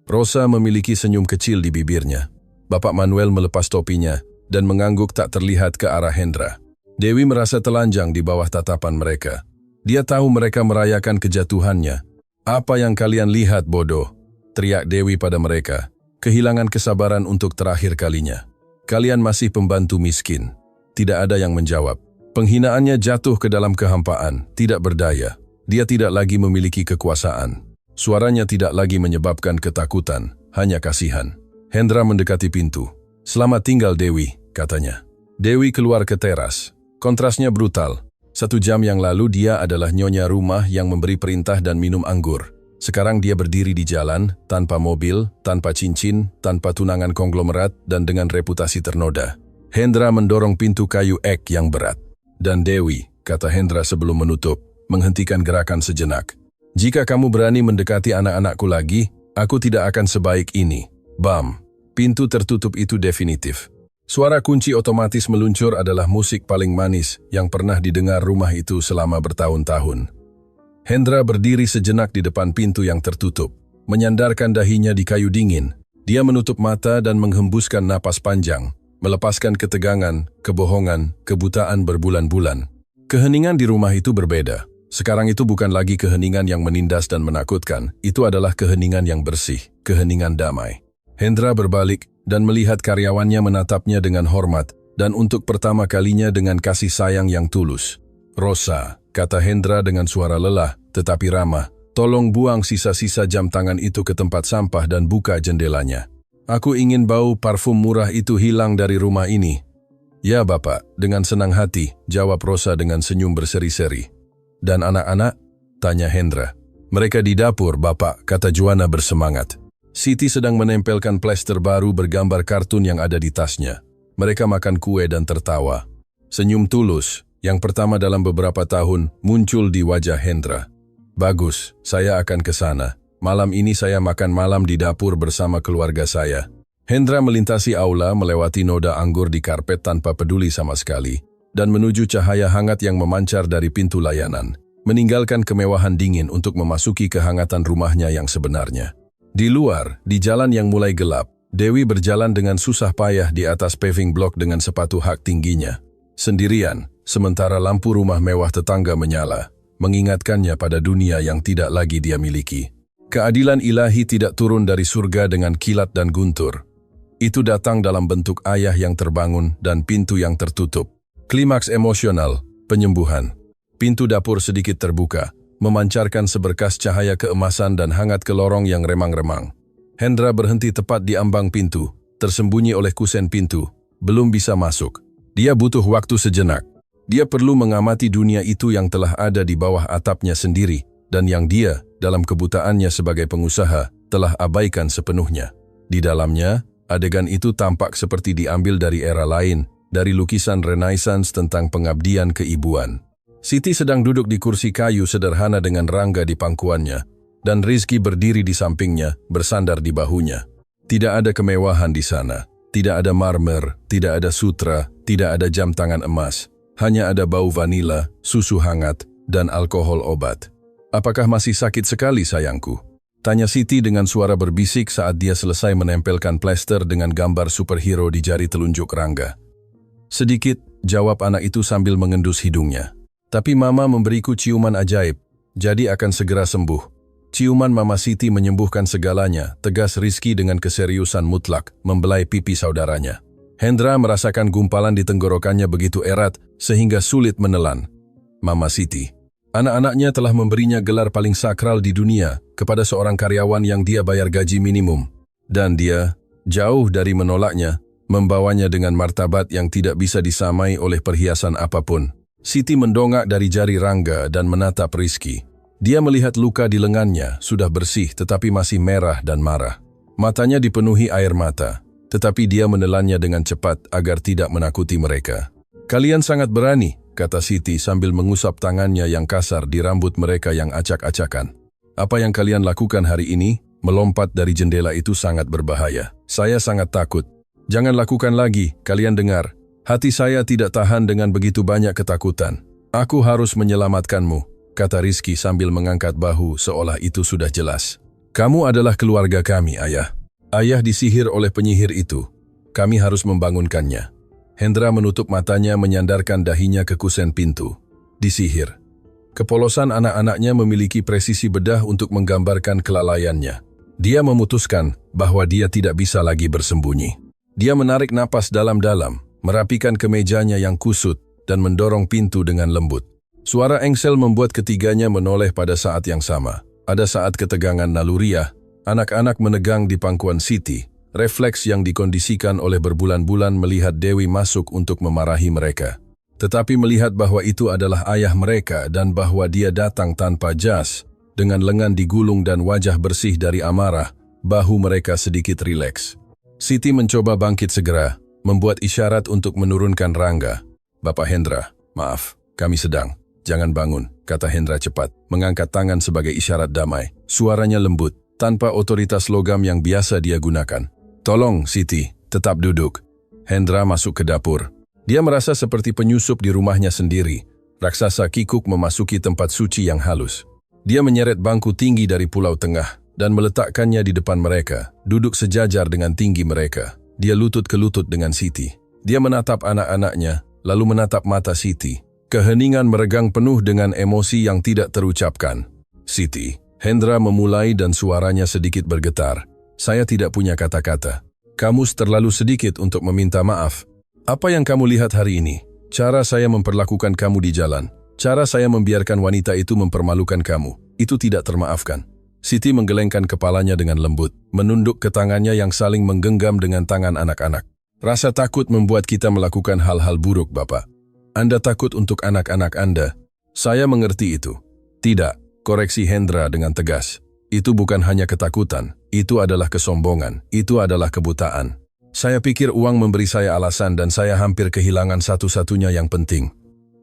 Rosa memiliki senyum kecil di bibirnya. Bapak Manuel melepas topinya dan mengangguk tak terlihat ke arah Hendra. Dewi merasa telanjang di bawah tatapan mereka. Dia tahu mereka merayakan kejatuhannya. Apa yang kalian lihat, bodoh? Teriak Dewi pada mereka, kehilangan kesabaran untuk terakhir kalinya. Kalian masih pembantu miskin. Tidak ada yang menjawab. Penghinaannya jatuh ke dalam kehampaan, tidak berdaya. Dia tidak lagi memiliki kekuasaan. Suaranya tidak lagi menyebabkan ketakutan, hanya kasihan. Hendra mendekati pintu. Selamat tinggal Dewi, katanya. Dewi keluar ke teras. Kontrasnya brutal. 1 jam yang lalu dia adalah nyonya rumah yang memberi perintah dan minum anggur. Sekarang dia berdiri di jalan, tanpa mobil, tanpa cincin, tanpa tunangan konglomerat, dan dengan reputasi ternoda. Hendra mendorong pintu kayu ek yang berat. Dan Dewi, kata Hendra sebelum menutup, menghentikan gerakan sejenak. Jika kamu berani mendekati anak-anakku lagi, aku tidak akan sebaik ini. Bam! Pintu tertutup itu definitif. Suara kunci otomatis meluncur adalah musik paling manis yang pernah didengar rumah itu selama bertahun-tahun. Hendra berdiri sejenak di depan pintu yang tertutup, menyandarkan dahinya di kayu dingin. Dia menutup mata dan menghembuskan napas panjang, melepaskan ketegangan, kebohongan, kebutaan berbulan-bulan. Keheningan di rumah itu berbeda. Sekarang itu bukan lagi keheningan yang menindas dan menakutkan, itu adalah keheningan yang bersih, keheningan damai. Hendra berbalik dan melihat karyawannya menatapnya dengan hormat dan untuk pertama kalinya dengan kasih sayang yang tulus. Rosa, kata Hendra dengan suara lelah tetapi ramah, tolong buang sisa-sisa jam tangan itu ke tempat sampah dan buka jendelanya. Aku ingin bau parfum murah itu hilang dari rumah ini. Ya Bapak, dengan senang hati, jawab Rosa dengan senyum berseri-seri. Dan anak-anak? Tanya Hendra. Mereka di dapur, Bapak, kata Juana bersemangat. Siti sedang menempelkan plester baru bergambar kartun yang ada di tasnya. Mereka makan kue dan tertawa. Senyum tulus, yang pertama dalam beberapa tahun, muncul di wajah Hendra. Bagus, saya akan ke sana. Malam ini saya makan malam di dapur bersama keluarga saya. Hendra melintasi aula melewati noda anggur di karpet tanpa peduli sama sekali. dan menuju cahaya hangat yang memancar dari pintu layanan, meninggalkan kemewahan dingin untuk memasuki kehangatan rumahnya yang sebenarnya. Di luar, di jalan yang mulai gelap, Dewi berjalan dengan susah payah di atas paving block dengan sepatu hak tingginya. Sendirian, sementara lampu rumah mewah tetangga menyala, mengingatkannya pada dunia yang tidak lagi dia miliki. Keadilan ilahi tidak turun dari surga dengan kilat dan guntur. Itu datang dalam bentuk ayah yang terbangun dan pintu yang tertutup. Klimaks emosional, penyembuhan. Pintu dapur sedikit terbuka, memancarkan seberkas cahaya keemasan dan hangat ke lorong yang remang-remang. Hendra berhenti tepat di ambang pintu, tersembunyi oleh kusen pintu, belum bisa masuk. Dia butuh waktu sejenak. Dia perlu mengamati dunia itu yang telah ada di bawah atapnya sendiri, dan yang dia, dalam kebutaannya sebagai pengusaha, telah abaikan sepenuhnya. Di dalamnya, adegan itu tampak seperti diambil dari era lain, dari lukisan Renaissance tentang pengabdian keibuan. Siti sedang duduk di kursi kayu sederhana dengan Rangga di pangkuannya, dan Rizky berdiri di sampingnya, bersandar di bahunya. Tidak ada kemewahan di sana. Tidak ada marmer, tidak ada sutra, tidak ada jam tangan emas. Hanya ada bau vanila, susu hangat, dan alkohol obat. "Apakah masih sakit sekali, sayangku?" tanya Siti dengan suara berbisik saat dia selesai menempelkan plester dengan gambar superhero di jari telunjuk Rangga. "Sedikit," jawab anak itu sambil mengendus hidungnya. "Tapi Mama memberiku ciuman ajaib, jadi akan segera sembuh." Ciuman Mama Siti menyembuhkan segalanya, tegas Rizky dengan keseriusan mutlak, membelai pipi saudaranya. Hendra merasakan gumpalan di tenggorokannya begitu erat, sehingga sulit menelan. Mama Siti. Anak-anaknya telah memberinya gelar paling sakral di dunia kepada seorang karyawan yang dia bayar gaji minimum. Dan dia, jauh dari menolaknya, membawanya dengan martabat yang tidak bisa disamai oleh perhiasan apapun. Siti mendongak dari jari Rangga dan menatap Rizky. Dia melihat luka di lengannya, sudah bersih tetapi masih merah dan marah. Matanya dipenuhi air mata, tetapi dia menelannya dengan cepat agar tidak menakuti mereka. "Kalian sangat berani," kata Siti sambil mengusap tangannya yang kasar di rambut mereka yang acak-acakan. "Apa yang kalian lakukan hari ini, melompat dari jendela itu sangat berbahaya. Saya sangat takut. Jangan lakukan lagi, kalian dengar. Hati saya tidak tahan dengan begitu banyak ketakutan. Aku harus menyelamatkanmu," kata Rizky sambil mengangkat bahu seolah itu sudah jelas. "Kamu adalah keluarga kami, Ayah. Ayah disihir oleh penyihir itu. Kami harus membangunkannya." Hendra menutup matanya menyandarkan dahinya ke kusen pintu. Disihir. Kepolosan anak-anaknya memiliki presisi bedah untuk menggambarkan kelalaiannya. Dia memutuskan bahwa dia tidak bisa lagi bersembunyi. Dia menarik napas dalam-dalam, merapikan kemejanya yang kusut, dan mendorong pintu dengan lembut. Suara engsel membuat ketiganya menoleh pada saat yang sama. Ada saat ketegangan naluriah, anak-anak menegang di pangkuan Siti, refleks yang dikondisikan oleh berbulan-bulan melihat Dewi masuk untuk memarahi mereka. Tetapi melihat bahwa itu adalah ayah mereka dan bahwa dia datang tanpa jas, dengan lengan digulung dan wajah bersih dari amarah, bahu mereka sedikit rileks. Siti mencoba bangkit segera, membuat isyarat untuk menurunkan Rangga. "Bapak Hendra, maaf, kami sedang." "Jangan bangun," kata Hendra cepat, mengangkat tangan sebagai isyarat damai. Suaranya lembut, tanpa otoritas logam yang biasa dia gunakan. "Tolong, Siti, tetap duduk." Hendra masuk ke dapur. Dia merasa seperti penyusup di rumahnya sendiri. Raksasa kikuk memasuki tempat suci yang halus. Dia menyeret bangku tinggi dari Pulau Tengah dan meletakkannya di depan mereka, duduk sejajar dengan tinggi mereka. Dia lutut ke lutut dengan Siti. Dia menatap anak-anaknya, lalu menatap mata Siti. Keheningan meregang penuh dengan emosi yang tidak terucapkan. "Siti," Hendra memulai dan suaranya sedikit bergetar. "Saya tidak punya kata-kata. Kamu terlalu sedikit untuk meminta maaf. Apa yang kamu lihat hari ini? Cara saya memperlakukan kamu di jalan. Cara saya membiarkan wanita itu mempermalukan kamu. Itu tidak termaafkan." Siti menggelengkan kepalanya dengan lembut, menunduk ke tangannya yang saling menggenggam dengan tangan anak-anak. "Rasa takut membuat kita melakukan hal-hal buruk, Bapak. Anda takut untuk anak-anak Anda. Saya mengerti itu." "Tidak," koreksi Hendra dengan tegas. "Itu bukan hanya ketakutan, itu adalah kesombongan, itu adalah kebutaan. Saya pikir uang memberi saya alasan dan saya hampir kehilangan satu-satunya yang penting."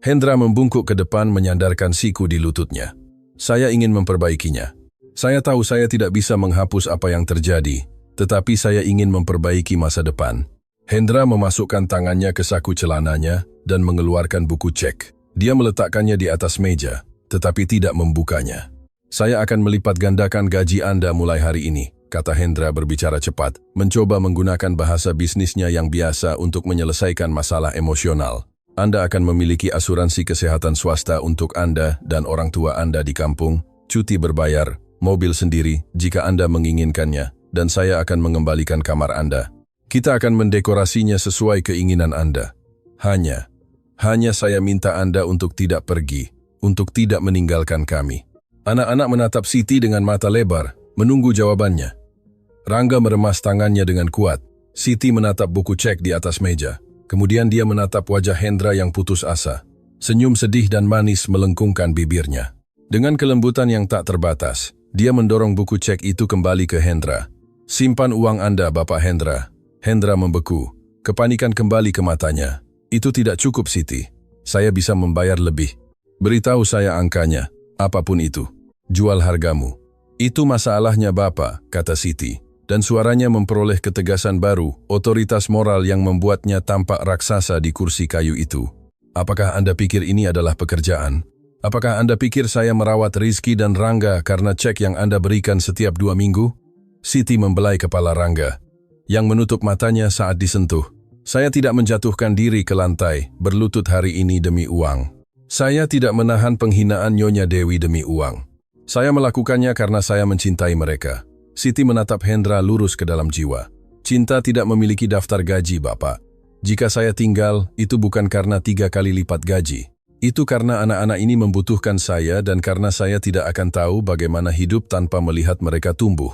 Hendra membungkuk ke depan menyandarkan siku di lututnya. "Saya ingin memperbaikinya. Saya tahu saya tidak bisa menghapus apa yang terjadi, tetapi saya ingin memperbaiki masa depan." Hendra memasukkan tangannya ke saku celananya dan mengeluarkan buku cek. Dia meletakkannya di atas meja, tetapi tidak membukanya. Saya akan melipat gandakan gaji Anda mulai hari ini, kata Hendra berbicara cepat, mencoba menggunakan bahasa bisnisnya yang biasa untuk menyelesaikan masalah emosional. Anda akan memiliki asuransi kesehatan swasta untuk Anda dan orang tua Anda di kampung, cuti berbayar, mobil sendiri jika Anda menginginkannya, dan saya akan mengembalikan kamar Anda. Kita akan mendekorasinya sesuai keinginan Anda. Hanya saya minta Anda untuk tidak pergi, untuk tidak meninggalkan kami. Anak-anak menatap Siti dengan mata lebar, menunggu jawabannya. Rangga meremas tangannya dengan kuat. Siti menatap buku cek di atas meja. Kemudian dia menatap wajah Hendra yang putus asa. Senyum sedih dan manis melengkungkan bibirnya. Dengan kelembutan yang tak terbatas, dia mendorong buku cek itu kembali ke Hendra. Simpan uang Anda, Bapak Hendra. Hendra membeku. Kepanikan kembali ke matanya. Itu tidak cukup, Siti. Saya bisa membayar lebih. Beritahu saya angkanya, apapun itu. Jual hargamu. Itu masalahnya Bapak, kata Siti. Dan suaranya memperoleh ketegasan baru, otoritas moral yang membuatnya tampak raksasa di kursi kayu itu. Apakah Anda pikir ini adalah pekerjaan? Apakah Anda pikir saya merawat Rizky dan Rangga karena cek yang Anda berikan setiap 2 minggu? Siti membelai kepala Rangga, yang menutup matanya saat disentuh. Saya tidak menjatuhkan diri ke lantai, berlutut hari ini demi uang. Saya tidak menahan penghinaan Nyonya Dewi demi uang. Saya melakukannya karena saya mencintai mereka. Siti menatap Hendra lurus ke dalam jiwa. Cinta tidak memiliki daftar gaji, Bapak. Jika saya tinggal, itu bukan karena 3 kali lipat gaji. Itu karena anak-anak ini membutuhkan saya dan karena saya tidak akan tahu bagaimana hidup tanpa melihat mereka tumbuh.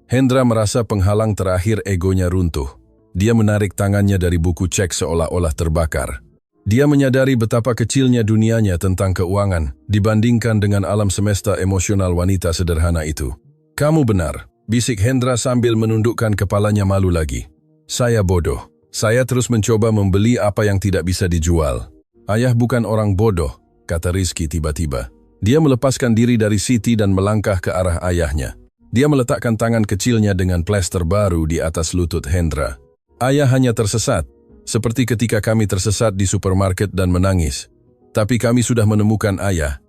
Hendra merasa penghalang terakhir egonya runtuh. Dia menarik tangannya dari buku cek seolah-olah terbakar. Dia menyadari betapa kecilnya dunianya tentang keuangan dibandingkan dengan alam semesta emosional wanita sederhana itu. Kamu benar, bisik Hendra sambil menundukkan kepalanya malu lagi. Saya bodoh. Saya terus mencoba membeli apa yang tidak bisa dijual. Ayah bukan orang bodoh, kata Rizky tiba-tiba. Dia melepaskan diri dari Siti dan melangkah ke arah ayahnya. Dia meletakkan tangan kecilnya dengan plester baru di atas lutut Hendra. Ayah hanya tersesat, seperti ketika kami tersesat di supermarket dan menangis. Tapi kami sudah menemukan ayah.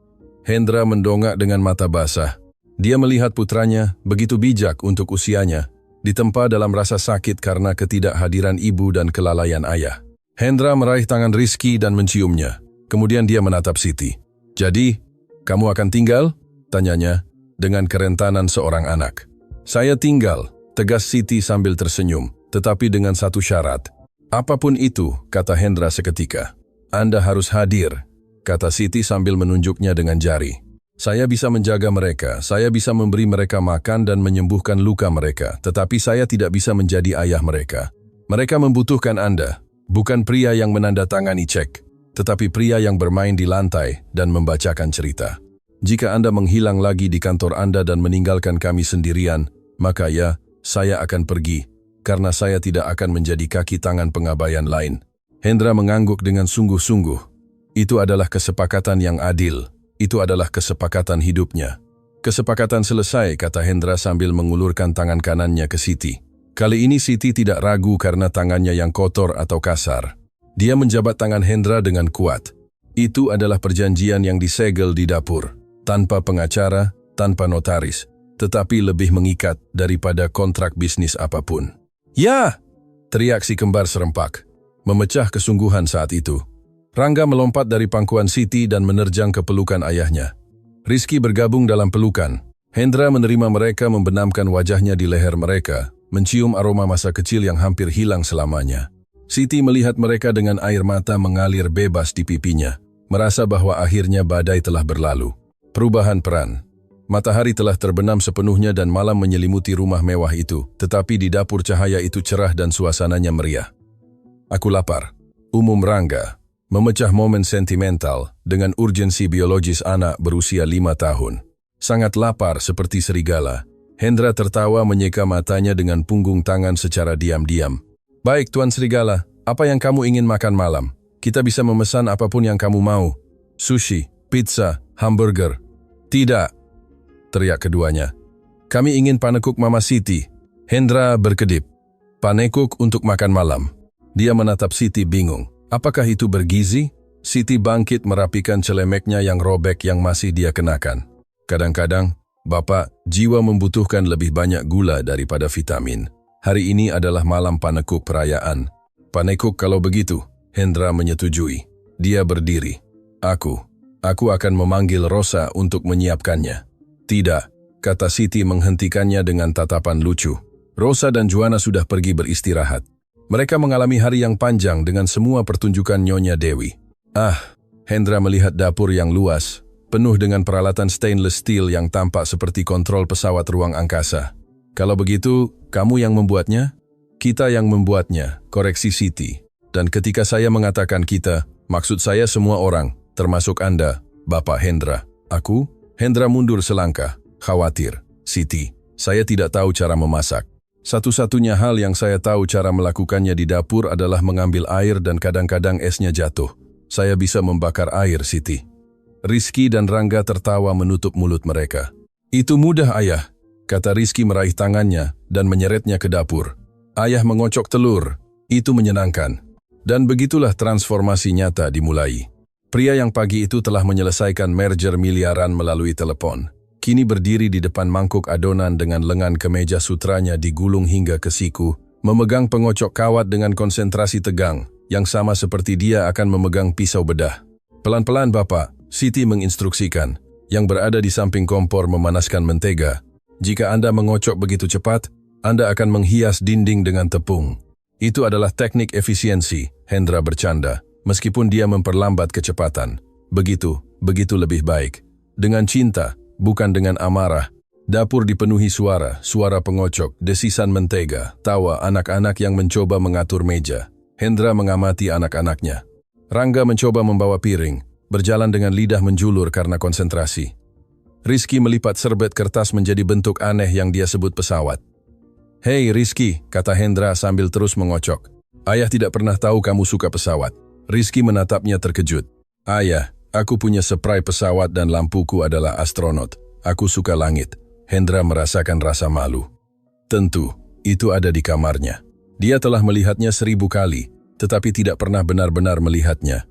Hendra mendongak dengan mata basah. Dia melihat putranya, begitu bijak untuk usianya, ditempa dalam rasa sakit karena ketidakhadiran ibu dan kelalaian ayah. Hendra meraih tangan Rizky dan menciumnya. Kemudian dia menatap Siti. Jadi, kamu akan tinggal? Tanyanya, dengan kerentanan seorang anak. Saya tinggal, tegas Siti sambil tersenyum, tetapi dengan satu syarat. Apapun itu, kata Hendra seketika. Anda harus hadir, kata Siti sambil menunjuknya dengan jari. Saya bisa menjaga mereka, saya bisa memberi mereka makan dan menyembuhkan luka mereka, tetapi saya tidak bisa menjadi ayah mereka. Mereka membutuhkan Anda, bukan pria yang menandatangani cek, tetapi pria yang bermain di lantai dan membacakan cerita. Jika Anda menghilang lagi di kantor Anda dan meninggalkan kami sendirian, maka ya, saya akan pergi, karena saya tidak akan menjadi kaki tangan pengabaian lain. Hendra mengangguk dengan sungguh-sungguh. Itu adalah kesepakatan yang adil. Itu adalah kesepakatan hidupnya. Kesepakatan selesai, kata Hendra sambil mengulurkan tangan kanannya ke Siti. Kali ini Siti tidak ragu karena tangannya yang kotor atau kasar. Dia menjabat tangan Hendra dengan kuat. Itu adalah perjanjian yang disegel di dapur. Tanpa pengacara, tanpa notaris, tetapi lebih mengikat daripada kontrak bisnis apapun. Ya! Teriak si kembar serempak, memecah kesungguhan saat itu. Rangga melompat dari pangkuan Siti dan menerjang ke pelukan ayahnya. Rizky bergabung dalam pelukan. Hendra menerima mereka membenamkan wajahnya di leher mereka, mencium aroma masa kecil yang hampir hilang selamanya. Siti melihat mereka dengan air mata mengalir bebas di pipinya, merasa bahwa akhirnya badai telah berlalu. Perubahan peran. Matahari telah terbenam sepenuhnya dan malam menyelimuti rumah mewah itu, tetapi di dapur cahaya itu cerah dan suasananya meriah. Aku lapar. Umum Rangga. Memecah momen sentimental dengan urgensi biologis anak berusia 5 tahun. Sangat lapar seperti serigala. Hendra tertawa menyeka matanya dengan punggung tangan secara diam-diam. Baik, Tuan Serigala, apa yang kamu ingin makan malam? Kita bisa memesan apapun yang kamu mau. Sushi, pizza, hamburger. Tidak, teriak keduanya. Kami ingin panekuk Mama Siti. Hendra berkedip. Panekuk untuk makan malam. Dia menatap Siti bingung. Apakah itu bergizi? Siti bangkit merapikan celemeknya yang robek yang masih dia kenakan. Kadang-kadang, Bapak, jiwa membutuhkan lebih banyak gula daripada vitamin. Hari ini adalah malam panekuk perayaan. Panekuk kalau begitu, Hendra menyetujui. Dia berdiri. Aku akan memanggil Rosa untuk menyiapkannya. Tidak, kata Siti menghentikannya dengan tatapan lucu. Rosa dan Juana sudah pergi beristirahat. Mereka mengalami hari yang panjang dengan semua pertunjukan Nyonya Dewi. Hendra melihat dapur yang luas, penuh dengan peralatan stainless steel yang tampak seperti kontrol pesawat ruang angkasa. Kalau begitu, kamu yang membuatnya? Kita yang membuatnya, koreksi Siti. Dan ketika saya mengatakan kita, maksud saya semua orang, termasuk Anda, Bapak Hendra. Aku? Hendra mundur selangkah, khawatir. Siti, saya tidak tahu cara memasak. Satu-satunya hal yang saya tahu cara melakukannya di dapur adalah mengambil air dan kadang-kadang esnya jatuh. Saya bisa membakar air, Siti. Rizky dan Rangga tertawa menutup mulut mereka. Itu mudah, Ayah, kata Rizky meraih tangannya dan menyeretnya ke dapur. Ayah mengocok telur. Itu menyenangkan. Dan begitulah transformasi nyata dimulai. Pria yang pagi itu telah menyelesaikan merger miliaran melalui telepon. Kini berdiri di depan mangkuk adonan dengan lengan kemeja sutranya digulung hingga ke siku, memegang pengocok kawat dengan konsentrasi tegang, yang sama seperti dia akan memegang pisau bedah. Pelan-pelan, Bapak, Siti menginstruksikan, yang berada di samping kompor memanaskan mentega. Jika Anda mengocok begitu cepat, Anda akan menghias dinding dengan tepung. Itu adalah teknik efisiensi, Hendra bercanda, meskipun dia memperlambat kecepatan. Begitu lebih baik. Dengan cinta, bukan dengan amarah. Dapur dipenuhi suara pengocok, desisan mentega, tawa anak-anak yang mencoba mengatur meja. Hendra mengamati anak-anaknya. Rangga mencoba membawa piring, berjalan dengan lidah menjulur karena konsentrasi. Rizky melipat serbet kertas menjadi bentuk aneh yang dia sebut pesawat. Hei Rizky, kata Hendra sambil terus mengocok. Ayah tidak pernah tahu kamu suka pesawat. Rizky menatapnya terkejut. Ayah, aku punya spray pesawat dan lampuku adalah astronot. Aku suka langit. Hendra merasakan rasa malu. Tentu, itu ada di kamarnya. Dia telah melihatnya 1000 kali, tetapi tidak pernah benar-benar melihatnya.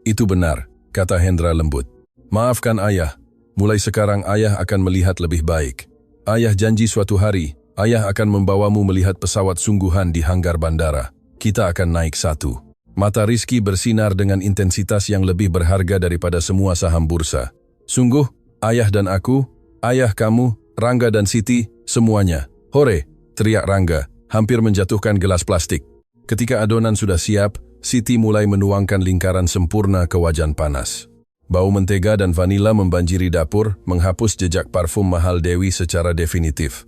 Itu benar, kata Hendra lembut. Maafkan ayah, mulai sekarang ayah akan melihat lebih baik. Ayah janji suatu hari, ayah akan membawamu melihat pesawat sungguhan di hanggar bandara. Kita akan naik satu. Mata Rizky bersinar dengan intensitas yang lebih berharga daripada semua saham bursa. Sungguh, ayah dan aku, ayah kamu, Rangga dan Siti, semuanya. Hore, teriak Rangga, hampir menjatuhkan gelas plastik. Ketika adonan sudah siap, Siti mulai menuangkan lingkaran sempurna ke wajan panas. Bau mentega dan vanila membanjiri dapur, menghapus jejak parfum mahal Dewi secara definitif.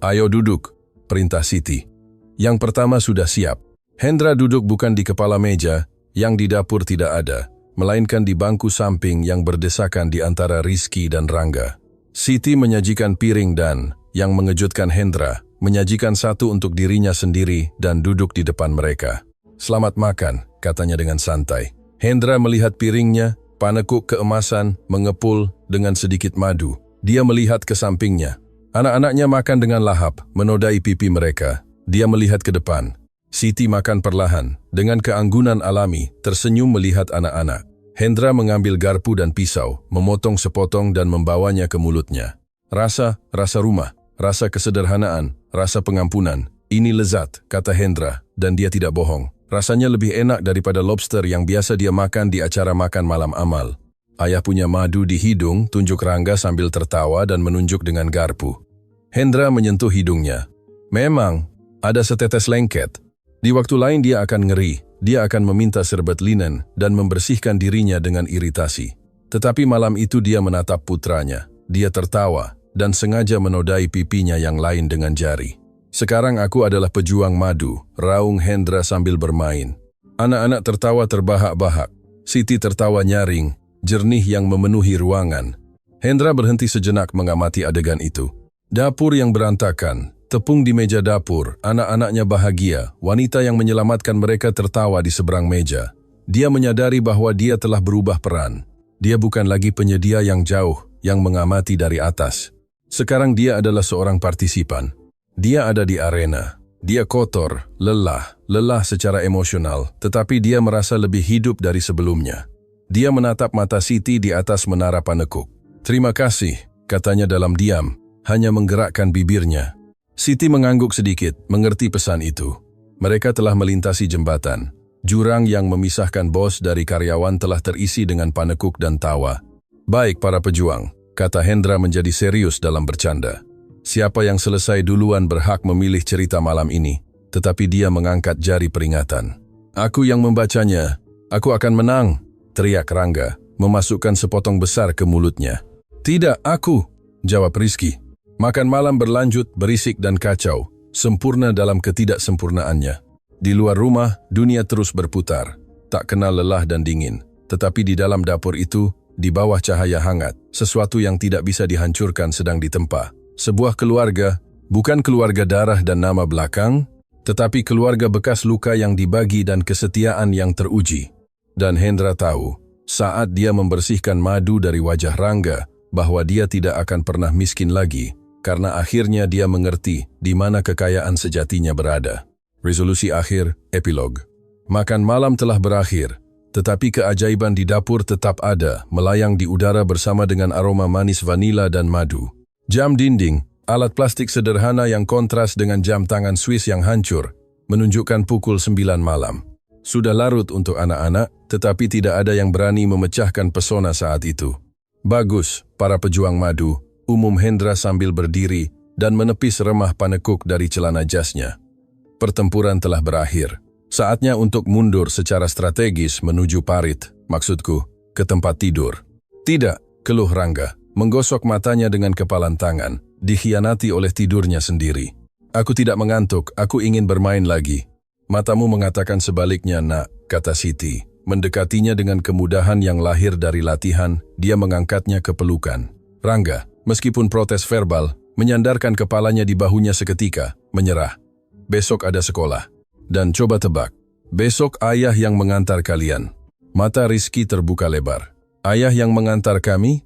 Ayo duduk, perintah Siti. Yang pertama sudah siap. Hendra duduk bukan di kepala meja, yang di dapur tidak ada, melainkan di bangku samping yang berdesakan di antara Rizky dan Rangga. Siti menyajikan piring dan, yang mengejutkan Hendra, menyajikan satu untuk dirinya sendiri dan duduk di depan mereka. Selamat makan, katanya dengan santai. Hendra melihat piringnya, panekuk keemasan, mengepul dengan sedikit madu. Dia melihat ke sampingnya. Anak-anaknya makan dengan lahap, menodai pipi mereka. Dia melihat ke depan. Siti makan perlahan, dengan keanggunan alami, tersenyum melihat anak-anak. Hendra mengambil garpu dan pisau, memotong sepotong dan membawanya ke mulutnya. Rasa rumah, rasa kesederhanaan, rasa pengampunan. Ini lezat, kata Hendra, dan dia tidak bohong. Rasanya lebih enak daripada lobster yang biasa dia makan di acara makan malam amal. Ayah punya madu di hidung, tunjuk Rangga sambil tertawa dan menunjuk dengan garpu. Hendra menyentuh hidungnya. Memang, ada setetes lengket. Di waktu lain dia akan ngeri, dia akan meminta serbet linen dan membersihkan dirinya dengan iritasi. Tetapi malam itu dia menatap putranya. Dia tertawa dan sengaja menodai pipinya yang lain dengan jari. Sekarang aku adalah pejuang madu, raung Hendra sambil bermain. Anak-anak tertawa terbahak-bahak. Siti tertawa nyaring, jernih yang memenuhi ruangan. Hendra berhenti sejenak mengamati adegan itu. Dapur yang berantakan, tepung di meja dapur, anak-anaknya bahagia, wanita yang menyelamatkan mereka tertawa di seberang meja. Dia menyadari bahwa dia telah berubah peran. Dia bukan lagi penyedia yang jauh, yang mengamati dari atas. Sekarang dia adalah seorang partisipan. Dia ada di arena. Dia kotor, lelah secara emosional, tetapi dia merasa lebih hidup dari sebelumnya. Dia menatap mata Siti di atas menara panekuk. "Terima kasih," katanya dalam diam, hanya menggerakkan bibirnya. Siti mengangguk sedikit, mengerti pesan itu. Mereka telah melintasi jembatan. Jurang yang memisahkan bos dari karyawan telah terisi dengan panekuk dan tawa. "Baik para pejuang," kata Hendra menjadi serius dalam bercanda. "Siapa yang selesai duluan berhak memilih cerita malam ini," tetapi dia mengangkat jari peringatan. "Aku yang membacanya, aku akan menang," teriak Rangga, memasukkan sepotong besar ke mulutnya. "Tidak, aku," jawab Rizky. Makan malam berlanjut, berisik dan kacau, sempurna dalam ketidaksempurnaannya. Di luar rumah, dunia terus berputar, tak kenal lelah dan dingin. Tetapi di dalam dapur itu, di bawah cahaya hangat, sesuatu yang tidak bisa dihancurkan sedang ditempa. Sebuah keluarga, bukan keluarga darah dan nama belakang, tetapi keluarga bekas luka yang dibagi dan kesetiaan yang teruji. Dan Hendra tahu, saat dia membersihkan madu dari wajah Rangga, bahwa dia tidak akan pernah miskin lagi, karena akhirnya dia mengerti di mana kekayaan sejatinya berada. Resolusi akhir, epilog. Makan malam telah berakhir, tetapi keajaiban di dapur tetap ada, melayang di udara bersama dengan aroma manis vanila dan madu. Jam dinding, alat plastik sederhana yang kontras dengan jam tangan Swiss yang hancur, menunjukkan pukul 9 malam. Sudah larut untuk anak-anak, tetapi tidak ada yang berani memecahkan pesona saat itu. "Bagus, para pejuang madu," umum Hendra sambil berdiri dan menepis remah panekuk dari celana jasnya. "Pertempuran telah berakhir. Saatnya untuk mundur secara strategis menuju parit, maksudku, ke tempat tidur." "Tidak," keluh Rangga, menggosok matanya dengan kepalan tangan, dikhianati oleh tidurnya sendiri. "Aku tidak mengantuk, aku ingin bermain lagi." "Matamu mengatakan sebaliknya, nak," kata Siti. Mendekatinya dengan kemudahan yang lahir dari latihan, dia mengangkatnya ke pelukan. Rangga, meskipun protes verbal, menyandarkan kepalanya di bahunya seketika, menyerah. "Besok ada sekolah. Dan coba tebak, besok ayah yang mengantar kalian." Mata Rizky terbuka lebar. "Ayah yang mengantar kami?"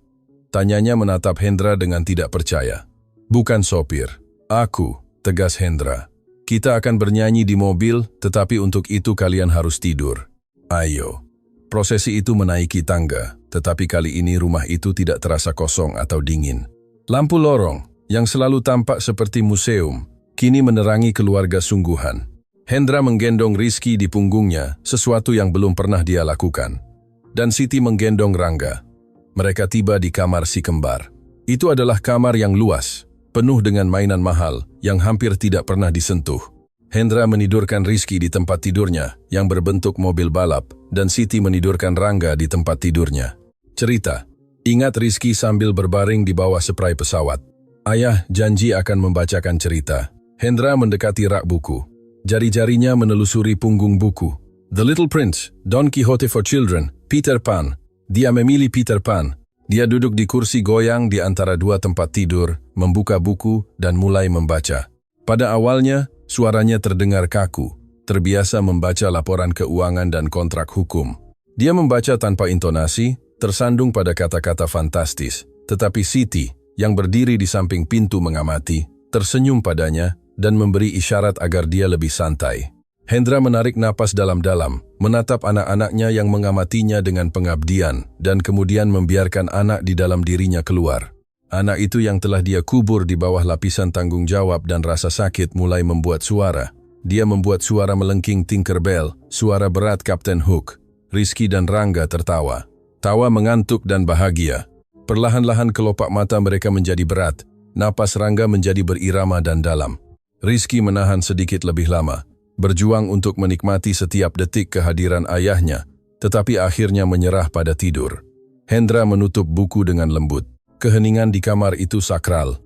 Tanyanya menatap Hendra dengan tidak percaya. "Bukan sopir. Aku," tegas Hendra. "Kita akan bernyanyi di mobil, tetapi untuk itu kalian harus tidur. Ayo." Prosesi itu menaiki tangga, tetapi kali ini rumah itu tidak terasa kosong atau dingin. Lampu lorong, yang selalu tampak seperti museum, kini menerangi keluarga sungguhan. Hendra menggendong Rizky di punggungnya, sesuatu yang belum pernah dia lakukan. Dan Siti menggendong Rangga. Mereka tiba di kamar si kembar. Itu adalah kamar yang luas, penuh dengan mainan mahal yang hampir tidak pernah disentuh. Hendra menidurkan Rizky di tempat tidurnya yang berbentuk mobil balap, dan Siti menidurkan Rangga di tempat tidurnya. Cerita. Ingat Rizky sambil berbaring di bawah spray pesawat. "Ayah janji akan membacakan cerita." Hendra mendekati rak buku. Jari-jarinya menelusuri punggung buku. "The Little Prince, Don Quixote for Children, Peter Pan." Dia memilih Peter Pan. Dia duduk di kursi goyang di antara dua tempat tidur, membuka buku dan mulai membaca. Pada awalnya, suaranya terdengar kaku, terbiasa membaca laporan keuangan dan kontrak hukum. Dia membaca tanpa intonasi, tersandung pada kata-kata fantastis. Tetapi Siti, yang berdiri di samping pintu mengamati, tersenyum padanya dan memberi isyarat agar dia lebih santai. Hendra menarik napas dalam-dalam, menatap anak-anaknya yang mengamatinya dengan pengabdian, dan kemudian membiarkan anak di dalam dirinya keluar. Anak itu yang telah dia kubur di bawah lapisan tanggung jawab dan rasa sakit mulai membuat suara. Dia membuat suara melengking Tinkerbell, suara berat Kapten Hook. Rizky dan Rangga tertawa. Tawa mengantuk dan bahagia. Perlahan-lahan kelopak mata mereka menjadi berat. Napas Rangga menjadi berirama dan dalam. Rizky menahan sedikit lebih lama, berjuang untuk menikmati setiap detik kehadiran ayahnya, tetapi akhirnya menyerah pada tidur. Hendra menutup buku dengan lembut. Keheningan di kamar itu sakral.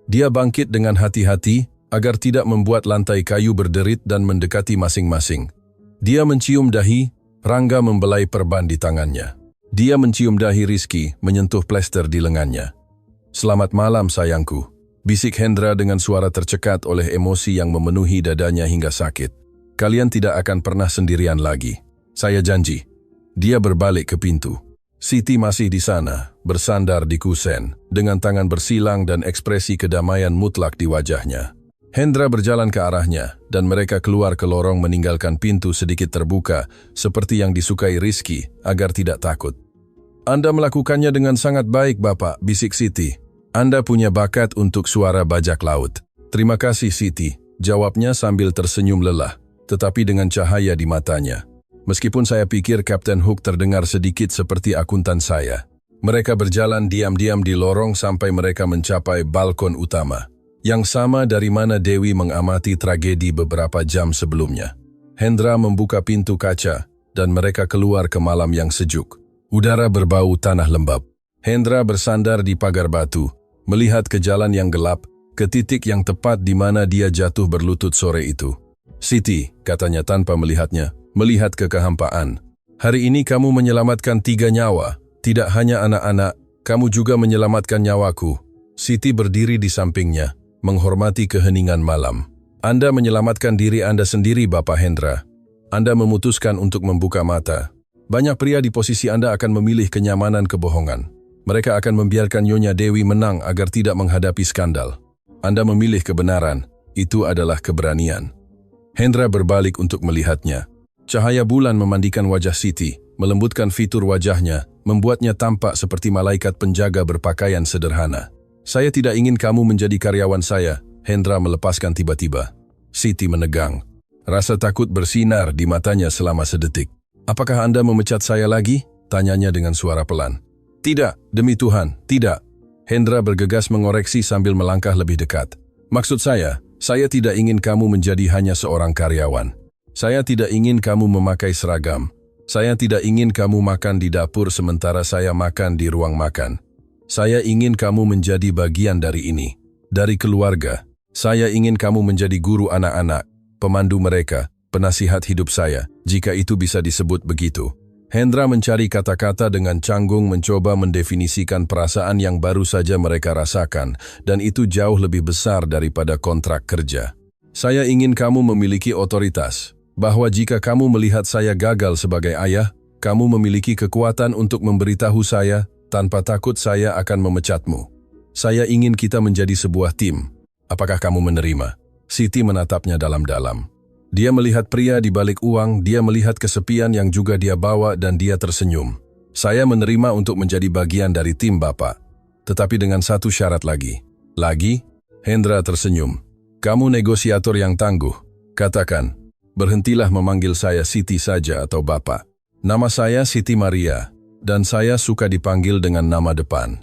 Dia bangkit dengan hati-hati agar tidak membuat lantai kayu berderit dan mendekati masing-masing. Dia mencium dahi, Rangga membelai perban di tangannya. Dia mencium dahi Rizky, menyentuh plester di lengannya. "Selamat malam sayangku," bisik Hendra dengan suara tercekat oleh emosi yang memenuhi dadanya hingga sakit. "Kalian tidak akan pernah sendirian lagi. Saya janji." Dia berbalik ke pintu. Siti masih di sana, bersandar di kusen, dengan tangan bersilang dan ekspresi kedamaian mutlak di wajahnya. Hendra berjalan ke arahnya, dan mereka keluar ke lorong meninggalkan pintu sedikit terbuka, seperti yang disukai Rizky, agar tidak takut. "Anda melakukannya dengan sangat baik, Bapak," bisik Siti. "Anda punya bakat untuk suara bajak laut." "Terima kasih, Siti," jawabnya sambil tersenyum lelah, tetapi dengan cahaya di matanya. "Meskipun saya pikir Kapten Hook terdengar sedikit seperti akuntan saya." Mereka berjalan diam-diam di lorong sampai mereka mencapai balkon utama, yang sama dari mana Dewi mengamati tragedi beberapa jam sebelumnya. Hendra membuka pintu kaca, dan mereka keluar ke malam yang sejuk. Udara berbau tanah lembab. Hendra bersandar di pagar batu, melihat ke jalan yang gelap, ke titik yang tepat di mana dia jatuh berlutut sore itu. "Siti," katanya tanpa melihatnya, melihat ke kehampaan. "Hari ini kamu menyelamatkan 3 nyawa. Tidak hanya anak-anak, kamu juga menyelamatkan nyawaku." Siti berdiri di sampingnya, menghormati keheningan malam. "Anda menyelamatkan diri Anda sendiri, Bapak Hendra. Anda memutuskan untuk membuka mata. Banyak pria di posisi Anda akan memilih kenyamanan kebohongan. Mereka akan membiarkan Nyonya Dewi menang agar tidak menghadapi skandal. Anda memilih kebenaran. Itu adalah keberanian." Hendra berbalik untuk melihatnya. Cahaya bulan memandikan wajah Siti, melembutkan fitur wajahnya, membuatnya tampak seperti malaikat penjaga berpakaian sederhana. "Saya tidak ingin kamu menjadi karyawan saya," Hendra melepaskan tiba-tiba. Siti menegang. Rasa takut bersinar di matanya selama sedetik. "Apakah Anda memecat saya lagi?" tanyanya dengan suara pelan. "Tidak, demi Tuhan, tidak." Hendra bergegas mengoreksi sambil melangkah lebih dekat. "Maksud saya tidak ingin kamu menjadi hanya seorang karyawan. Saya tidak ingin kamu memakai seragam. Saya tidak ingin kamu makan di dapur sementara saya makan di ruang makan. Saya ingin kamu menjadi bagian dari ini, dari keluarga. Saya ingin kamu menjadi guru anak-anak, pemandu mereka, penasihat hidup saya, jika itu bisa disebut begitu." Hendra mencari kata-kata dengan canggung mencoba mendefinisikan perasaan yang baru saja mereka rasakan, dan itu jauh lebih besar daripada kontrak kerja. "Saya ingin kamu memiliki otoritas, bahwa jika kamu melihat saya gagal sebagai ayah, kamu memiliki kekuatan untuk memberitahu saya tanpa takut saya akan memecatmu. Saya ingin kita menjadi sebuah tim. Apakah kamu menerima?" Siti menatapnya dalam-dalam. Dia melihat pria di balik uang, dia melihat kesepian yang juga dia bawa dan dia tersenyum. "Saya menerima untuk menjadi bagian dari tim Bapak. Tetapi dengan satu syarat lagi." "Lagi?" Hendra tersenyum. "Kamu negosiator yang tangguh. Katakan, berhentilah memanggil saya Siti saja atau Bapak. Nama saya Siti Maria, dan saya suka dipanggil dengan nama depan.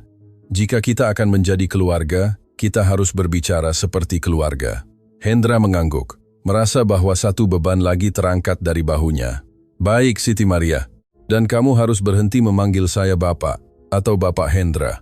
Jika kita akan menjadi keluarga, kita harus berbicara seperti keluarga." Hendra mengangguk, merasa bahwa satu beban lagi terangkat dari bahunya. "Baik, Siti Maria, dan kamu harus berhenti memanggil saya Bapak atau Bapak Hendra.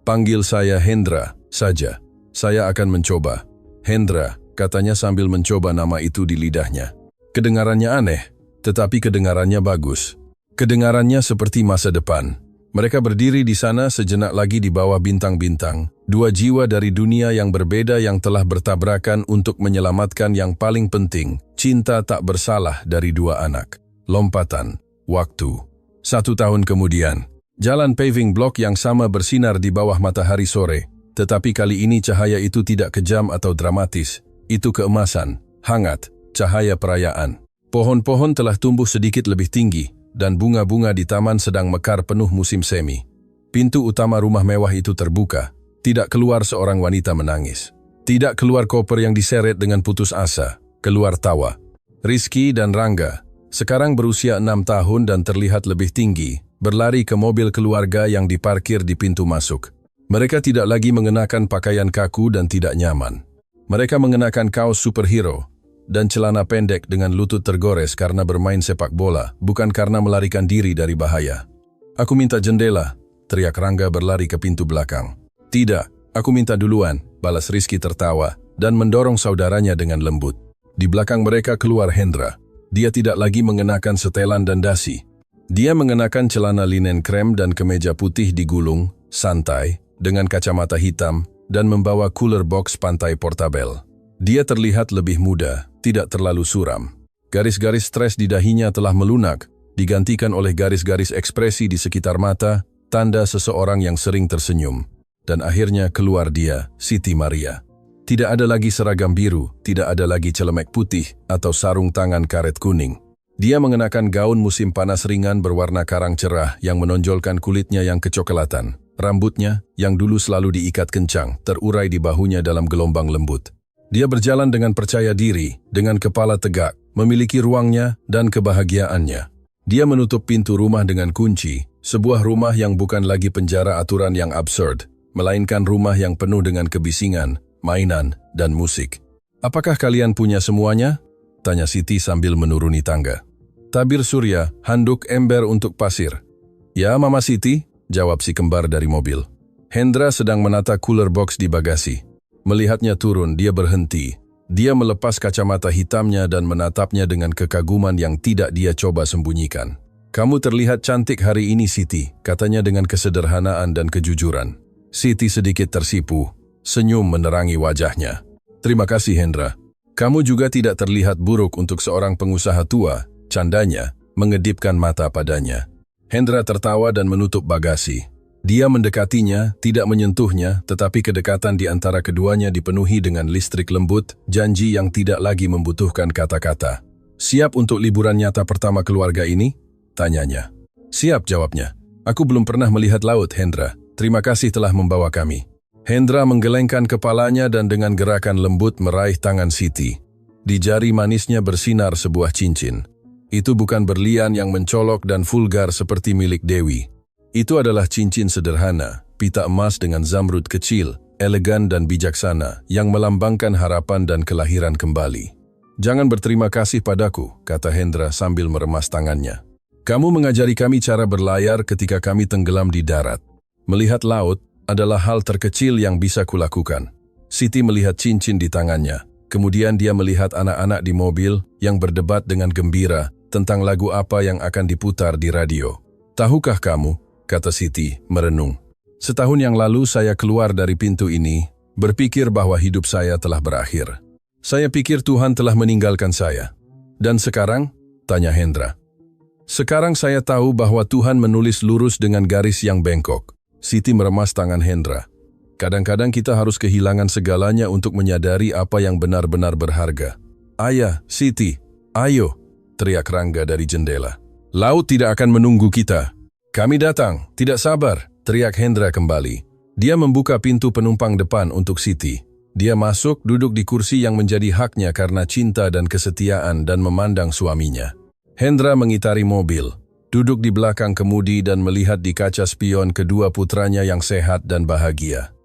Panggil saya Hendra saja. Saya akan mencoba." "Hendra," katanya sambil mencoba nama itu di lidahnya. Kedengarannya aneh, tetapi kedengarannya bagus. Kedengarannya seperti masa depan. Mereka berdiri di sana sejenak lagi di bawah bintang-bintang. 2 jiwa dari dunia yang berbeda yang telah bertabrakan untuk menyelamatkan yang paling penting, cinta tak bersalah dari 2 anak. Lompatan. Waktu. 1 tahun kemudian. Jalan paving block yang sama bersinar di bawah matahari sore. Tetapi kali ini cahaya itu tidak kejam atau dramatis. Itu keemasan, hangat, cahaya perayaan. Pohon-pohon telah tumbuh sedikit lebih tinggi, dan bunga-bunga di taman sedang mekar penuh musim semi. Pintu utama rumah mewah itu terbuka. Tidak keluar seorang wanita menangis. Tidak keluar koper yang diseret dengan putus asa. Keluar tawa. Rizky dan Rangga, sekarang berusia 6 tahun dan terlihat lebih tinggi, berlari ke mobil keluarga yang diparkir di pintu masuk. Mereka tidak lagi mengenakan pakaian kaku dan tidak nyaman. Mereka mengenakan kaos superhero dan celana pendek dengan lutut tergores karena bermain sepak bola, bukan karena melarikan diri dari bahaya. "Aku minta jendela," teriak Rangga berlari ke pintu belakang. "Tidak, aku minta duluan," balas Rizky tertawa dan mendorong saudaranya dengan lembut. Di belakang mereka keluar Hendra. Dia tidak lagi mengenakan setelan dan dasi. Dia mengenakan celana linen krem dan kemeja putih digulung, santai, dengan kacamata hitam, dan membawa cooler box pantai portabel. Dia terlihat lebih muda, tidak terlalu suram. Garis-garis stres di dahinya telah melunak, digantikan oleh garis-garis ekspresi di sekitar mata, tanda seseorang yang sering tersenyum. Dan akhirnya keluar dia, Siti Maria. Tidak ada lagi seragam biru, tidak ada lagi celemek putih atau sarung tangan karet kuning. Dia mengenakan gaun musim panas ringan berwarna karang cerah yang menonjolkan kulitnya yang kecoklatan. Rambutnya, yang dulu selalu diikat kencang, terurai di bahunya dalam gelombang lembut. Dia berjalan dengan percaya diri, dengan kepala tegak, memiliki ruangnya dan kebahagiaannya. Dia menutup pintu rumah dengan kunci, sebuah rumah yang bukan lagi penjara aturan yang absurd, melainkan rumah yang penuh dengan kebisingan, mainan, dan musik. "Apakah kalian punya semuanya?" tanya Siti sambil menuruni tangga. "Tabir surya, handuk, ember untuk pasir." "Ya, Mama Siti," jawab si kembar dari mobil. Hendra sedang menata cooler box di bagasi. Melihatnya turun, dia berhenti. Dia melepas kacamata hitamnya dan menatapnya dengan kekaguman yang tidak dia coba sembunyikan. "Kamu terlihat cantik hari ini, Siti," katanya dengan kesederhanaan dan kejujuran. Siti sedikit tersipu. Senyum menerangi wajahnya. "Terima kasih, Hendra. Kamu juga tidak terlihat buruk untuk seorang pengusaha tua," candanya, mengedipkan mata padanya. Hendra tertawa dan menutup bagasi. Dia mendekatinya, tidak menyentuhnya, tetapi kedekatan di antara keduanya dipenuhi dengan listrik lembut, janji yang tidak lagi membutuhkan kata-kata. "Siap untuk liburan nyata pertama keluarga ini?" tanyanya. "Siap," jawabnya. "Aku belum pernah melihat laut, Hendra. Terima kasih telah membawa kami." Hendra menggelengkan kepalanya dan dengan gerakan lembut meraih tangan Siti. Di jari manisnya bersinar sebuah cincin. Itu bukan berlian yang mencolok dan vulgar seperti milik Dewi. Itu adalah cincin sederhana, pita emas dengan zamrud kecil, elegan dan bijaksana, yang melambangkan harapan dan kelahiran kembali. "Jangan berterima kasih padaku," kata Hendra sambil meremas tangannya. "Kamu mengajari kami cara berlayar ketika kami tenggelam di darat. Melihat laut adalah hal terkecil yang bisa kulakukan." Siti melihat cincin di tangannya. Kemudian dia melihat anak-anak di mobil yang berdebat dengan gembira tentang lagu apa yang akan diputar di radio. "Tahukah kamu," kata Siti, merenung, "setahun yang lalu saya keluar dari pintu ini, berpikir bahwa hidup saya telah berakhir. Saya pikir Tuhan telah meninggalkan saya. Dan sekarang?" tanya Hendra. "Sekarang saya tahu bahwa Tuhan menulis lurus dengan garis yang bengkok." Siti meremas tangan Hendra. "Kadang-kadang kita harus kehilangan segalanya untuk menyadari apa yang benar-benar berharga." "Ayah, Siti, ayo," teriak Rangga dari jendela. "Laut tidak akan menunggu kita. Kami datang, tidak sabar," teriak Hendra kembali. Dia membuka pintu penumpang depan untuk Siti. Dia masuk, duduk di kursi yang menjadi haknya karena cinta dan kesetiaan dan memandang suaminya. Hendra mengitari mobil. Duduk di belakang kemudi dan melihat di kaca spion kedua putranya yang sehat dan bahagia.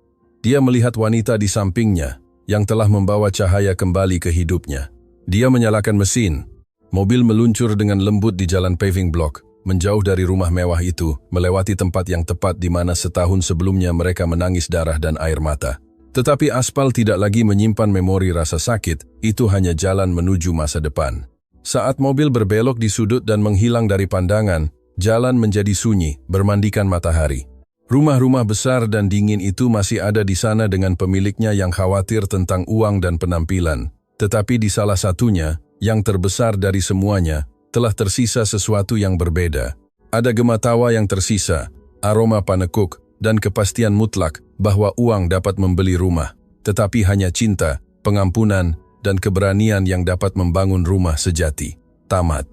Dia melihat wanita di sampingnya, yang telah membawa cahaya kembali ke hidupnya. Dia menyalakan mesin. Mobil meluncur dengan lembut di jalan paving block, menjauh dari rumah mewah itu, melewati tempat yang tepat di mana setahun sebelumnya mereka menangis darah dan air mata. Tetapi aspal tidak lagi menyimpan memori rasa sakit, itu hanya jalan menuju masa depan. Saat mobil berbelok di sudut dan menghilang dari pandangan, jalan menjadi sunyi, bermandikan matahari. Rumah-rumah besar dan dingin itu masih ada di sana dengan pemiliknya yang khawatir tentang uang dan penampilan. Tetapi di salah satunya, yang terbesar dari semuanya, telah tersisa sesuatu yang berbeda. Ada gema tawa yang tersisa, aroma panekuk, dan kepastian mutlak bahwa uang dapat membeli rumah. Tetapi hanya cinta, pengampunan, dan keberanian yang dapat membangun rumah sejati. Tamat.